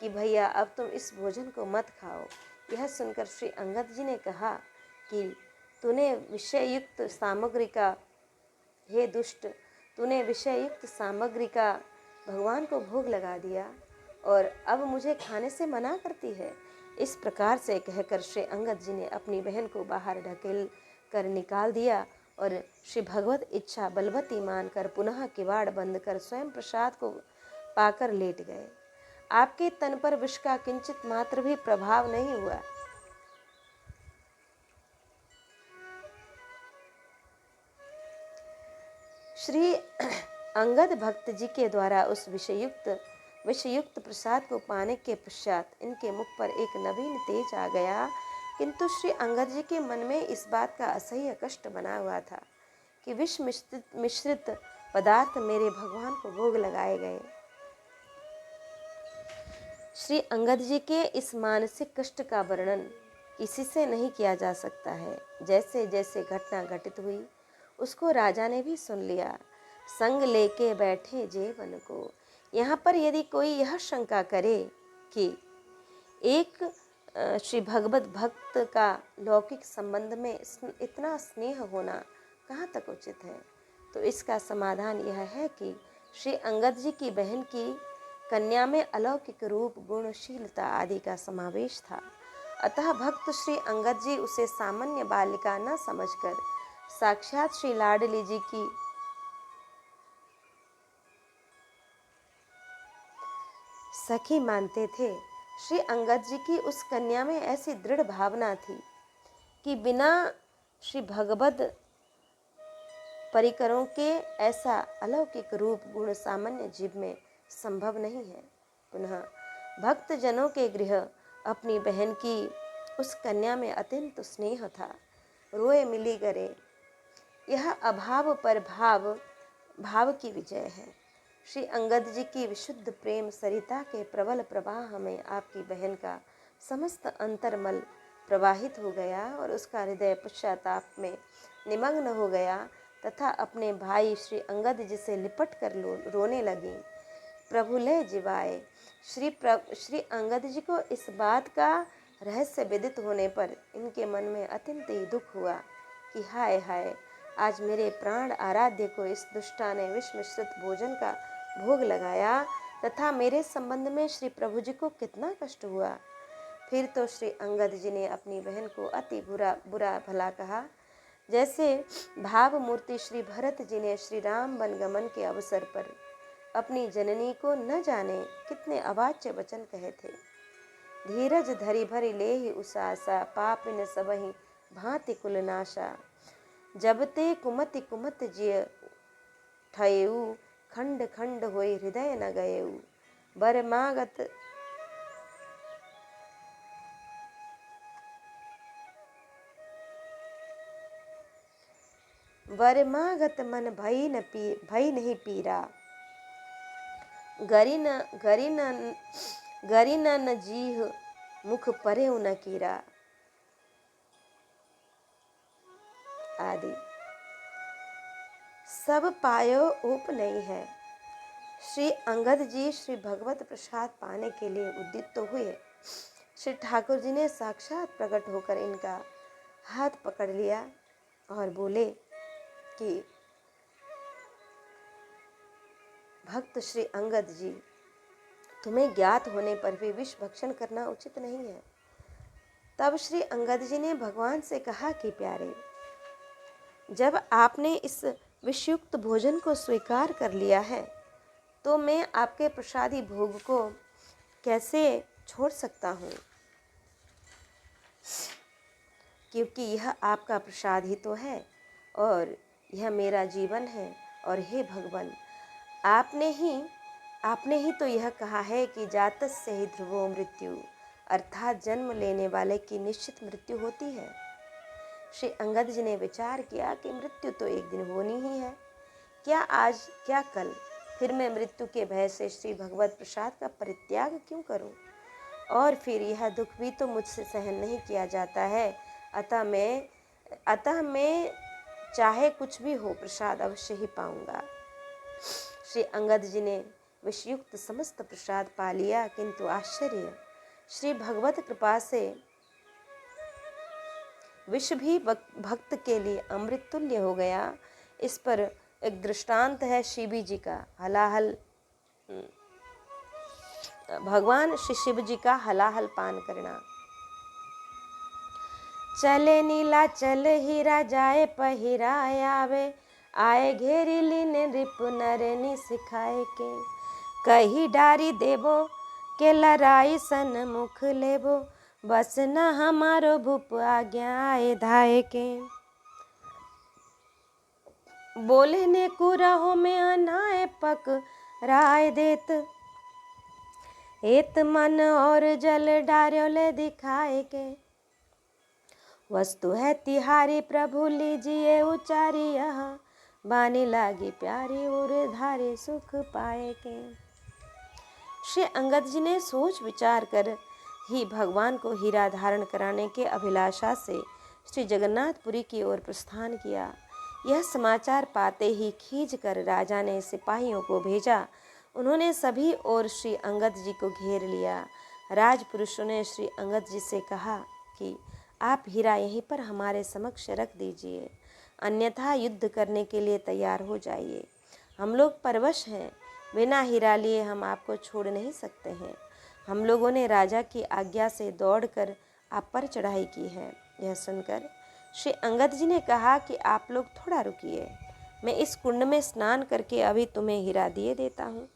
कि भैया अब तुम इस भोजन को मत खाओ। यह सुनकर श्री अंगद जी ने कहा कि तूने विषयुक्त सामग्री का, हे दुष्ट, तूने विषयुक्त सामग्री का भगवान को भोग लगा दिया और अब मुझे खाने से मना करती है। इस प्रकार से कहकर श्री अंगद जी ने अपनी बहन को बाहर ढकेल कर निकाल दिया और श्री भगवत इच्छा बलवती मानकर पुनः किवाड़ बंद कर स्वयं प्रसाद को पाकर लेट गए। आपके तन पर विष का किंचित मात्र भी प्रभाव नहीं हुआ। श्री अंगद भक्त जी के द्वारा उस विषयुक्त प्रसाद को पाने के पश्चात इनके मुख पर एक नवीन तेज आ गया, किंतु श्री अंगद जी के मन में इस बात का असह्य कष्ट बना हुआ था कि विष मिश्रित पदार्थ मेरे भगवान को भोग लगाए गए। श्री अंगद जी के इस मानसिक कष्ट का वर्णन किसी से नहीं किया जा सकता है। जैसे जैसे घटना घटित हुई उसको राजा ने भी सुन लिया। संग लेके बैठे जेवन को। यहाँ पर यदि कोई यह शंका करे कि एक श्री भगवत भक्त का लौकिक संबंध में इतना स्नेह होना कहाँ तक उचित है, तो इसका समाधान यह है कि श्री अंगद जी की बहन की कन्या में अलौकिक रूप, गुणशीलता आदि का समावेश था। अतः भक्त श्री अंगद जी उसे सामान्य बालिका न समझकर साक्षात श्री लाडली जी की सखी मानते थे। श्री अंगद जी की उस कन्या में ऐसी दृढ़ भावना थी कि बिना श्री भगवत परिकरों के ऐसा अलौकिक रूप, गुण सामान्य जीव में संभव नहीं है। पुनः भक्त जनों के गृह अपनी बहन की उस कन्या में अत्यंत स्नेह था। रोए मिली करे, यह अभाव पर भाव की विजय है। श्री अंगद जी की विशुद्ध प्रेम सरिता के प्रबल प्रवाह में आपकी बहन का समस्त अंतर्मल प्रवाहित हो गया और उसका हृदय पश्चाताप में निमग्न हो गया तथा अपने भाई श्री अंगद जी से लिपट कर रोने लगी। प्रभु ले जीवाए। श्री अंगद जी को इस बात का रहस्य विदित होने पर इनके मन में अत्यंत ही दुख हुआ कि हाय हाय, आज मेरे प्राण आराध्य को इस दुष्टा ने विष मिश्रित भोजन का भोग लगाया तथा मेरे संबंध में श्री प्रभु जी को कितना कष्ट हुआ। फिर तो श्री अंगद जी ने अपनी बहन को अति बुरा भला कहा, जैसे भाव मूर्ति श्री भरत जी ने श्री राम वनगमन के अवसर पर अपनी जननी को न जाने कितने अवाच्य वचन कहे थे। धीरज धरि भरि लेहि उसासा, पापिन सबहि भांति कुलनाशा। जब ते कुमति कुमत जिय ठयऊ, खंड खंड होई हृदय न गयऊ। वरमागत मन भई नहीं पीरा। गरी न जीह मुख परे न कीरा आदि। सब पायो ऊप नहीं है। श्री अंगद जी श्री भगवत प्रसाद पाने के लिए उद्युक्त तो हुए। श्री ठाकुर जी ने साक्षात प्रकट होकर इनका हाथ पकड़ लिया और बोले कि भक्त श्री अंगद जी, तुम्हें ज्ञात होने पर भी विष भक्षण करना उचित नहीं है। तब श्री अंगद जी ने भगवान से कहा कि प्यारे, जब आपने इस विषयुक्त भोजन को स्वीकार कर लिया है तो मैं आपके प्रसादी भोग को कैसे छोड़ सकता हूँ, क्योंकि यह आपका प्रसाद ही तो है और यह मेरा जीवन है। और हे भगवान, आपने ही तो यह कहा है कि जातस्य ही ध्रुवो मृत्यु, अर्थात जन्म लेने वाले की निश्चित मृत्यु होती है। श्री अंगद जी ने विचार किया कि मृत्यु तो एक दिन होनी ही है, क्या आज क्या कल, फिर मैं मृत्यु के भय से श्री भगवत प्रसाद का परित्याग क्यों करूं? और फिर यह दुख भी तो मुझसे सहन नहीं किया जाता है। अतः मैं चाहे कुछ भी हो प्रसाद अवश्य ही पाऊंगा। श्री अंगद जी ने विषयुक्त समस्त प्रसाद पा लिया, किंतु आश्चर्य, श्री भगवत कृपा से विष भी भक्त के लिए अमृत तुल्य हो गया। इस पर एक दृष्टांत है शिवी जी का हलाहल, भगवान श्री शिव जी का हलाहल पान करना। चले नीला चल हीरा, जाए पहिरा आवे, आए घेरी लीने रिप नरनी सिखाए के। कही डारी देबो के लड़ाई सन मुख लेबो, बस न हमारो भूप आज्ञा आए धाए के। बोले ने कुरहो में अनाए पक राय देत, एत मन और जल डार्यो ले दिखाए के। वस्तु है तिहारी प्रभु लीजिए उचारी, यह बानी लागी प्यारी और धारे सुख पाए के। श्री अंगद जी ने सोच विचार कर ही भगवान को हीरा धारण कराने के अभिलाषा से श्री जगन्नाथपुरी की ओर प्रस्थान किया। यह समाचार पाते ही खींच कर राजा ने सिपाहियों को भेजा। उन्होंने सभी ओर श्री अंगद जी को घेर लिया। राजपुरुषों ने श्री अंगद जी से कहा कि आप हीरा यहीं पर हमारे समक्ष रख दीजिए, अन्यथा युद्ध करने के लिए तैयार हो जाइए। हम लोग परवश हैं, बिना हीरा लिए हम आपको छोड़ नहीं सकते हैं। हम लोगों ने राजा की आज्ञा से दौड़कर आप पर चढ़ाई की है। यह सुनकर श्री अंगद जी ने कहा कि आप लोग थोड़ा रुकिए, मैं इस कुंड में स्नान करके अभी तुम्हें हीरा दिए देता हूँ।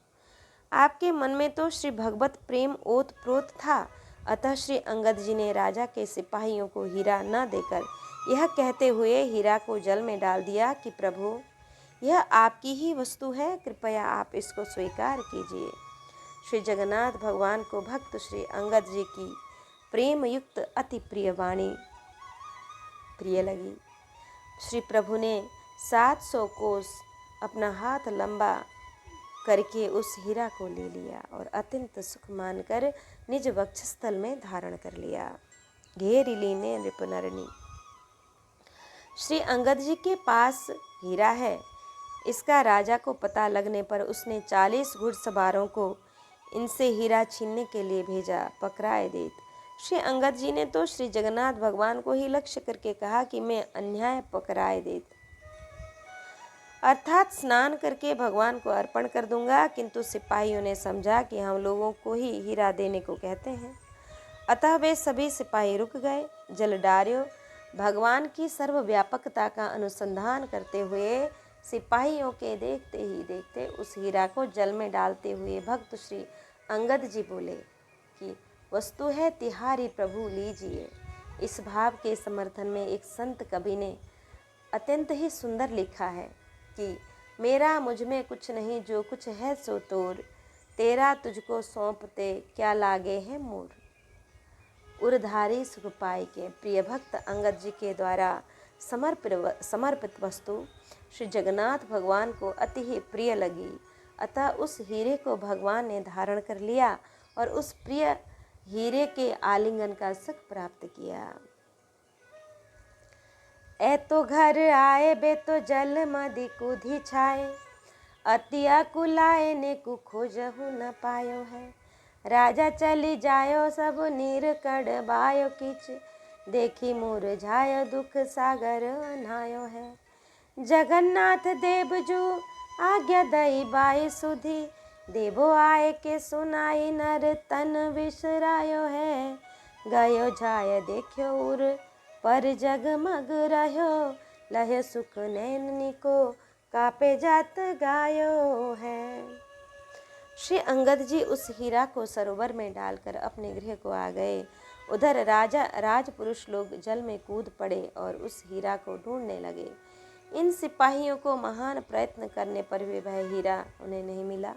आपके मन में तो श्री भगवत प्रेम ओत प्रोत था, अतः श्री अंगद जी ने राजा के सिपाहियों को हीरा न देकर यह कहते हुए हीरा को जल में डाल दिया कि प्रभु, यह आपकी ही वस्तु है, कृपया आप इसको स्वीकार कीजिए। श्री जगन्नाथ भगवान को भक्त श्री अंगद जी की प्रेम युक्त अति प्रिय वाणी प्रिय लगी। श्री प्रभु ने 700 कोस अपना हाथ लंबा करके उस हीरा को ले लिया और अत्यंत सुख मानकर निज वक्षस्थल में धारण कर लिया। घेरी लीने रिपुनरनी। श्री अंगद जी के पास हीरा है, इसका राजा को पता लगने पर उसने 40 घुड़सवारों को इनसे हीरा छीनने के लिए भेजा। पकड़ाए देत। श्री अंगद जी ने तो श्री जगन्नाथ भगवान को ही लक्ष्य करके कहा कि मैं अन्याय पकड़ाए देत, अर्थात स्नान करके भगवान को अर्पण कर दूंगा। किंतु सिपाहियों ने समझा कि हम लोगों को ही हीरा देने को कहते हैं, अतः वे सभी सिपाही रुक गए। जल डार्यो भगवान की सर्वव्यापकता का अनुसंधान करते हुए सिपाहियों के देखते ही देखते उस हीरा को जल में डालते हुए भक्त श्री अंगद जी बोले कि वस्तु है तिहारी प्रभु लीजिए। इस भाव के समर्थन में एक संत कवि ने अत्यंत ही सुंदर लिखा है कि मेरा मुझ में कुछ नहीं, जो कुछ है सो तोर, तेरा तुझको सौंपते क्या लागे है मोर। उरधारी सुख पाई के प्रिय भक्त अंगद जी के द्वारा समर्पित वस्तु श्री जगन्नाथ भगवान को अति ही प्रिय लगी, अतः उस हीरे को भगवान ने धारण कर लिया और उस प्रिय हीरे के आलिंगन का सुख प्राप्त किया। ए तो घर आए बे तो जल मदि कुधि छाए, अतिया कुलाए ने कु खोजहु न पायो है। राजा चली जायो सब नीर कड़बायो किच, देखी मुरझायो दुख सागर अनायो है। जगन्नाथ देव जो आज्ञा दई बाई सुधी, देवो आए के सुनाई नर तन विसरायो है। गयो जाय देखो उर पर जगमग रहो, लह सुख नैननी को कापे जात गायो है। श्री अंगद जी उस हीरा को सरोवर में डालकर अपने गृह को आ गए। उधर राजपुरुष लोग जल में कूद पड़े और उस हीरा को ढूंढने लगे। इन सिपाहियों को महान प्रयत्न करने पर भी वह हीरा उन्हें नहीं मिला,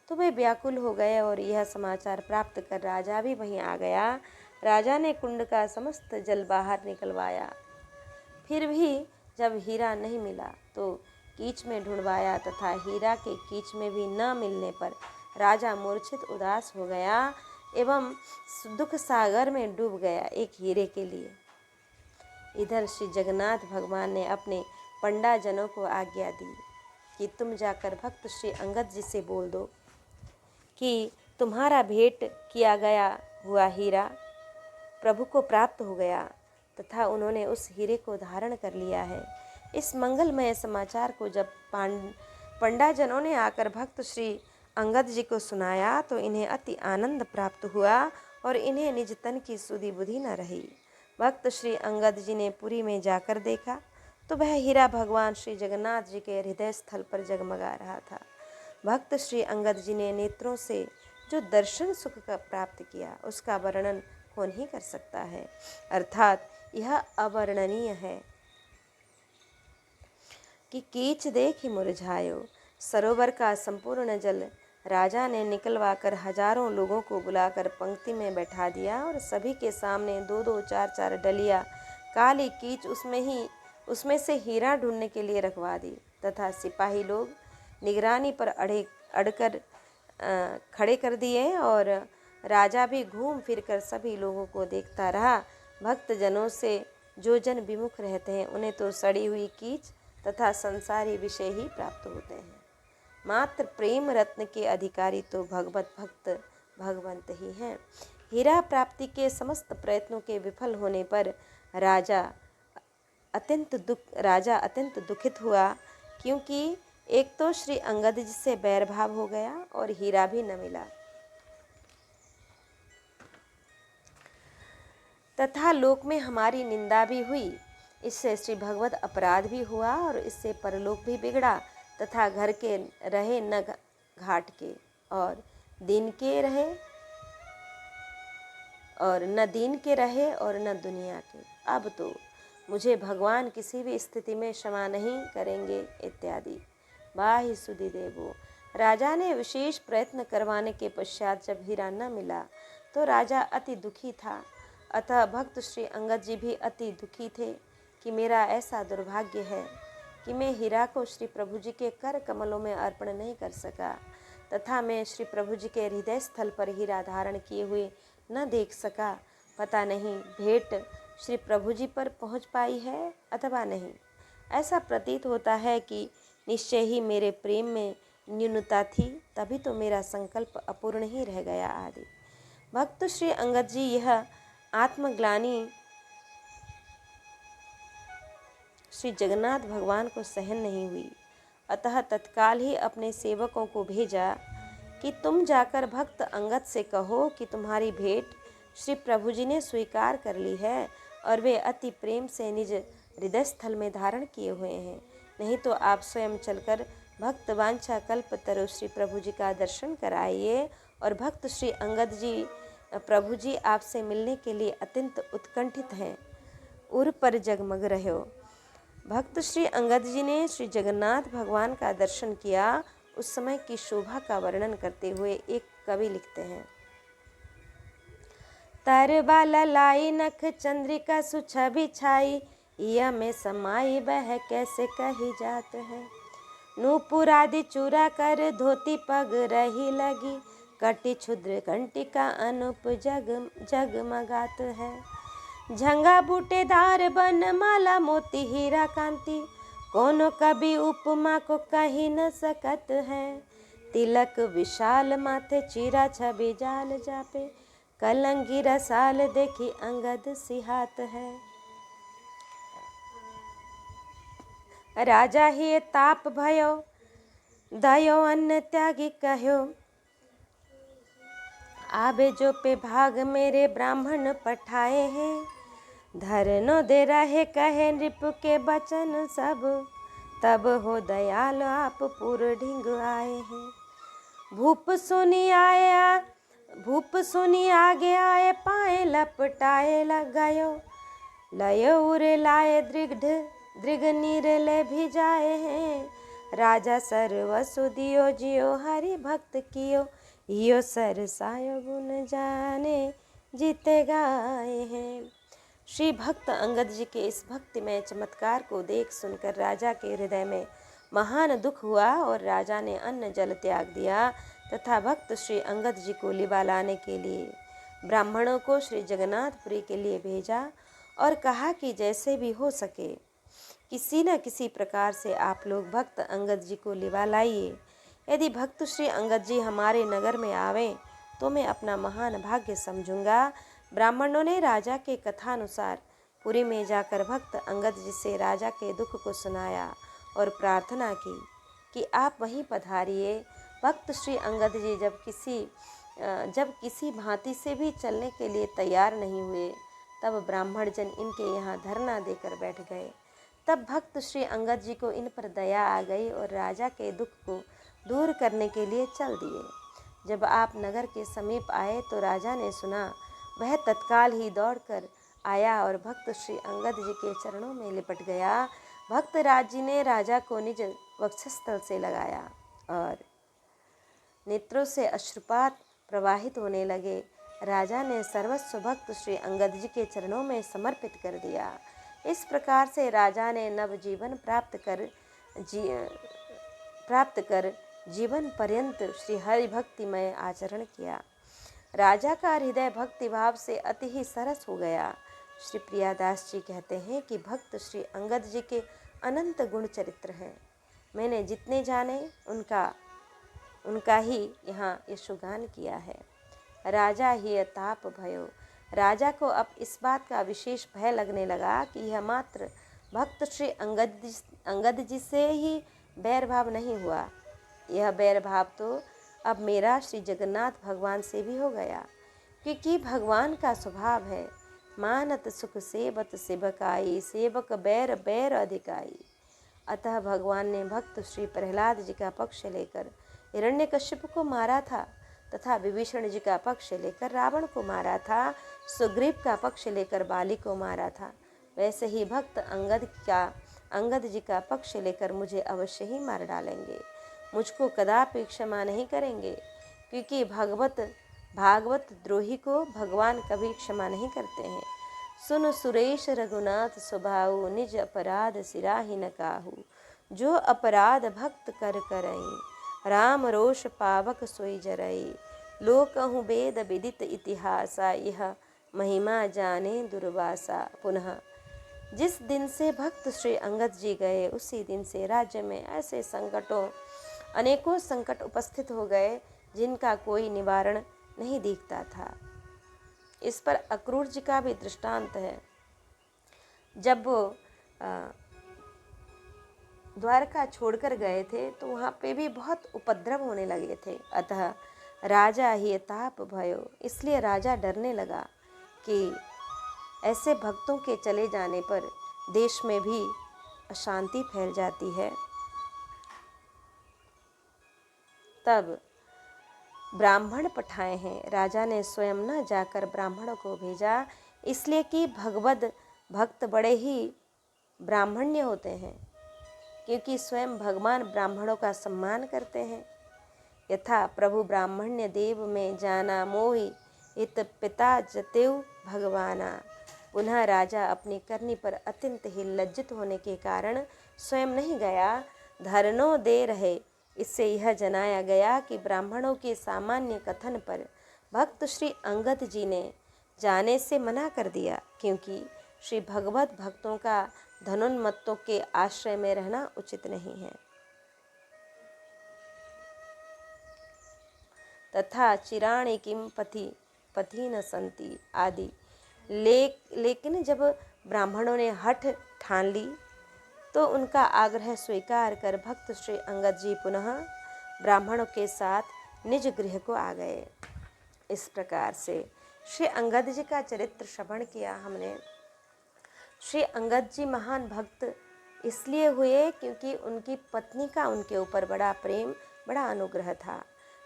तो वे व्याकुल हो गए और यह समाचार प्राप्त कर राजा भी वहीं आ गया। राजा ने कुंड का समस्त जल बाहर निकलवाया, फिर भी जब हीरा नहीं मिला तो कीच में ढूंढवाया, तथा हीरा के कीच में भी न मिलने पर राजा मूर्छित उदास हो गया एवं दुख सागर में डूब गया एक हीरे के लिए। इधर श्री जगन्नाथ भगवान ने अपने पंडा जनों को आज्ञा दी कि तुम जाकर भक्त श्री अंगद जी से बोल दो कि तुम्हारा भेंट किया गया हुआ हीरा प्रभु को प्राप्त हो गया तथा उन्होंने उस हीरे को धारण कर लिया है। इस मंगलमय समाचार को जब पंडा जनों ने आकर भक्त श्री अंगद जी को सुनाया तो इन्हें अति आनंद प्राप्त हुआ और इन्हें निज तन की सुधि बुद्धि न रही। भक्त श्री अंगद जी ने पुरी में जाकर देखा तो वह हीरा भगवान श्री जगन्नाथ जी के हृदय स्थल पर जगमगा रहा था। भक्त श्री अंगद जी ने नेत्रों से जो दर्शन सुख का प्राप्त किया उसका वर्णन कौन ही कर सकता है, अर्थात यह अवर्णनीय है कि कीच देखी मुरझायो। सरोवर का संपूर्ण जल राजा ने निकलवाकर हजारों लोगों को बुलाकर पंक्ति में बैठा दिया और सभी के सामने 2-2, 4-4 डलिया काली कीच उसमें से हीरा ढूंढने के लिए रखवा दी तथा सिपाही लोग निगरानी पर अड़कर खड़े कर दिए और राजा भी घूम फिरकर सभी लोगों को देखता रहा। भक्त जनों से जो जन विमुख रहते हैं उन्हें तो सड़ी हुई कीच तथा संसारी विषय ही प्राप्त होते हैं। मात्र प्रेम रत्न के अधिकारी तो भगवत भक्त भगवंत ही हैं। हीरा प्राप्ति के समस्त प्रयत्नों के विफल होने पर राजा अत्यंत दुखित हुआ, क्योंकि एक तो श्री अंगद जी से बैर भाव हो गया और हीरा भी न मिला तथा लोक में हमारी निंदा भी हुई। इससे श्री भगवत अपराध भी हुआ और इससे परलोक भी बिगड़ा तथा घर के रहे न घाट के और दिन के रहे और न दुनिया के। अब तो मुझे भगवान किसी भी स्थिति में क्षमा नहीं करेंगे इत्यादि। बाहि सुधि देवो। राजा ने विशेष प्रयत्न करवाने के पश्चात जब हीरा न मिला तो राजा अति दुखी था अतः भक्त श्री अंगद जी भी अति दुखी थे कि मेरा ऐसा दुर्भाग्य है कि मैं हीरा को श्री प्रभु जी के कर कमलों में अर्पण नहीं कर सका, तथा मैं श्री प्रभु जी के हृदय स्थल पर हीरा धारण किए हुए न देख सका। पता नहीं भेंट श्री प्रभु जी पर पहुँच पाई है अथवा नहीं। ऐसा प्रतीत होता है कि निश्चय ही मेरे प्रेम में न्यूनता थी, तभी तो मेरा संकल्प अपूर्ण ही रह गया आदि। भक्त श्री अंगद जी यह आत्मग्लानि श्री जगन्नाथ भगवान को सहन नहीं हुई, अतः तत्काल ही अपने सेवकों को भेजा कि तुम जाकर भक्त अंगद से कहो कि तुम्हारी भेंट श्री प्रभु जी ने स्वीकार कर ली है और वे अति प्रेम से निज हृदय स्थल में धारण किए हुए हैं। नहीं तो आप स्वयं चलकर भक्त वांछा कल्प तरु श्री प्रभु जी का दर्शन कराइए। और भक्त श्री अंगद जी प्रभु जी आपसे मिलने के लिए अत्यंत उत्कंठित हैं, उर पर जगमग रहो। भक्त श्री अंगद जी ने श्री जगन्नाथ भगवान का दर्शन किया। उस समय की शोभा का वर्णन करते हुए एक कवि लिखते हैं, तरबाला लाई नख चंद्रिका सुछवि छाई, या में समाई बह कैसे कही जात है। नूपुर आदि चूरा कर धोती पग रही लगी, कटी क्षुद्र घंटिका अनूप जगमगात है। झंगा बूटेदार बन माला मोती हीरा कांति, कोनो कभी उपमा को कही न सकत है। तिलक विशाल माथे चीरा छवि जाल जापे, कलंगी रसाल देखी अंगद सिहात है। राजा ही ताप भयो दयो अन्न त्यागी कहो, आबे जो पे भाग मेरे ब्राह्मण पठाए हैं। धरनो दे रहे कहे नृप के बचन सब, तब हो दयाल आप पुर ढिंग आए हैं। भूप सुनी आगे आए, पाए लपटाए लग गयो, लयो उरे लाए दृग नीर ले भी जाए हैं। राजा सर्वसु दियो जियो हरि भक्त कियो, यो सरसायो गुण जाने जीते गाए हैं। श्री भक्त अंगद जी के इस भक्तिमय चमत्कार को देख सुनकर राजा के हृदय में महान दुख हुआ और राजा ने अन्न जल त्याग दिया तथा भक्त श्री अंगद जी को लिवा लाने के लिए ब्राह्मणों को श्री जगन्नाथपुरी के लिए भेजा और कहा कि जैसे भी हो सके किसी न किसी प्रकार से आप लोग भक्त अंगद जी को लिवा लाइए। यदि भक्त श्री अंगद जी हमारे नगर में आवें तो मैं अपना महान भाग्य समझूंगा। ब्राह्मणों ने राजा के कथानुसार पुरी में जाकर भक्त अंगद जी से राजा के दुख को सुनाया और प्रार्थना की कि आप वहीं पधारिए। भक्त श्री अंगद जी जब किसी भांति से भी चलने के लिए तैयार नहीं हुए, तब ब्राह्मण जन इनके यहाँ धरना देकर बैठ गए। तब भक्त श्री अंगद जी को इन पर दया आ गई और राजा के दुख को दूर करने के लिए चल दिए। जब आप नगर के समीप आए तो राजा ने सुना, वह तत्काल ही दौड़कर आया और भक्त श्री अंगद जी के चरणों में लिपट गया। भक्त राज जी ने राजा को निज वक्षस्थल से लगाया और नेत्रों से अश्रुपात प्रवाहित होने लगे। राजा ने सर्वस्व भक्त श्री अंगद जी के चरणों में समर्पित कर दिया। इस प्रकार से राजा ने नवजीवन प्राप्त कर जीवन पर्यंत श्री हरि भक्तिमय आचरण किया। राजा का हृदय भक्ति भाव से अति ही सरस हो गया। श्री प्रियादास जी कहते हैं कि भक्त श्री अंगद जी के अनंत गुण चरित्र हैं। मैंने जितने जाने उनका ही यहाँ यशोगान किया है। राजा ही ताप भयो। राजा को अब इस बात का विशेष भय लगने लगा कि यह मात्र भक्त श्री अंगद जी से ही बैर भाव नहीं हुआ, यह बैर भाव तो अब मेरा श्री जगन्नाथ भगवान से भी हो गया, क्योंकि भगवान का स्वभाव है मानत सुख सेवत सेवकाई, सेवक बैर बैर अधिकाई। अतः भगवान ने भक्त श्री प्रहलाद जी का पक्ष लेकर हिरण्यकश्यप को मारा था तथा विभीषण जी का पक्ष लेकर रावण को मारा था, सुग्रीव का पक्ष लेकर बाली को मारा था। वैसे ही भक्त अंगद जी का पक्ष लेकर मुझे अवश्य ही मार डालेंगे, मुझको कदापि क्षमा नहीं करेंगे, क्योंकि भगवत भागवत द्रोही को भगवान कभी क्षमा नहीं करते हैं। सुन सुरेश रघुनाथ स्वभाव, निज अपराध सिराहि न काहू। जो अपराध भक्त कर करई, राम रोष पावक सोई जरई। लोकहु वेद विदित इतिहासा, यह महिमा जाने दुर्वासा। पुनः जिस दिन से भक्त श्री अंगद जी गए, उसी दिन से राज्य में ऐसे अनेकों संकट उपस्थित हो गए जिनका कोई निवारण नहीं दिखता था। इस पर अक्रूर जी का भी दृष्टांत है। जब वो द्वारका छोड़कर गए थे तो वहाँ पे भी बहुत उपद्रव होने लगे थे। अतः राजा ही ताप भयो, इसलिए राजा डरने लगा कि ऐसे भक्तों के चले जाने पर देश में भी अशांति फैल जाती है। तब ब्राह्मण पठाए हैं। राजा ने स्वयं न जाकर ब्राह्मणों को भेजा, इसलिए कि भगवद भक्त बड़े ही ब्राह्मण्य होते हैं, क्योंकि स्वयं भगवान ब्राह्मणों का सम्मान करते हैं। यथा प्रभु ब्राह्मण्य देव में जाना, मोहि इत पिता जतेऊ भगवाना। पुनः राजा अपनी करनी पर अत्यंत ही लज्जित होने के कारण स्वयं नहीं गया, धरनों दे रहे। इससे यह जनाया गया कि ब्राह्मणों के सामान्य कथन पर भक्त श्री अंगद जी ने जाने से मना कर दिया, क्योंकि श्री भगवत भक्तों का धनोन्मत्तों के आश्रय में रहना उचित नहीं है। तथा चिराणि किम पथि न संति आदि। लेकिन जब ब्राह्मणों ने हठ ठान ली तो उनका आग्रह स्वीकार कर भक्त श्री अंगद जी पुनः ब्राह्मणों के साथ निज गृह को आ गए। इस प्रकार से श्री अंगद जी का चरित्र श्रवण किया हमने। श्री अंगद जी महान भक्त इसलिए हुए क्योंकि उनकी पत्नी का उनके ऊपर बड़ा प्रेम, बड़ा अनुग्रह था।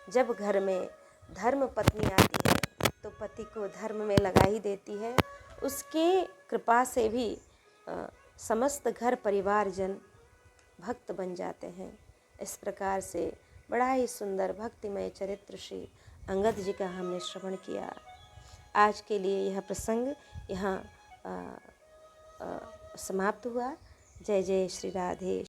जब घर में धर्म पत्नी आती है तो पति को धर्म में लगा ही देती है। उसके कृपा से भी समस्त घर परिवार जन भक्त बन जाते हैं। इस प्रकार से बड़ा ही सुंदर भक्तिमय चरित्र श्री अंगद जी का हमने श्रवण किया। आज के लिए यह प्रसंग यहाँ समाप्त हुआ। जय जय श्री राधे।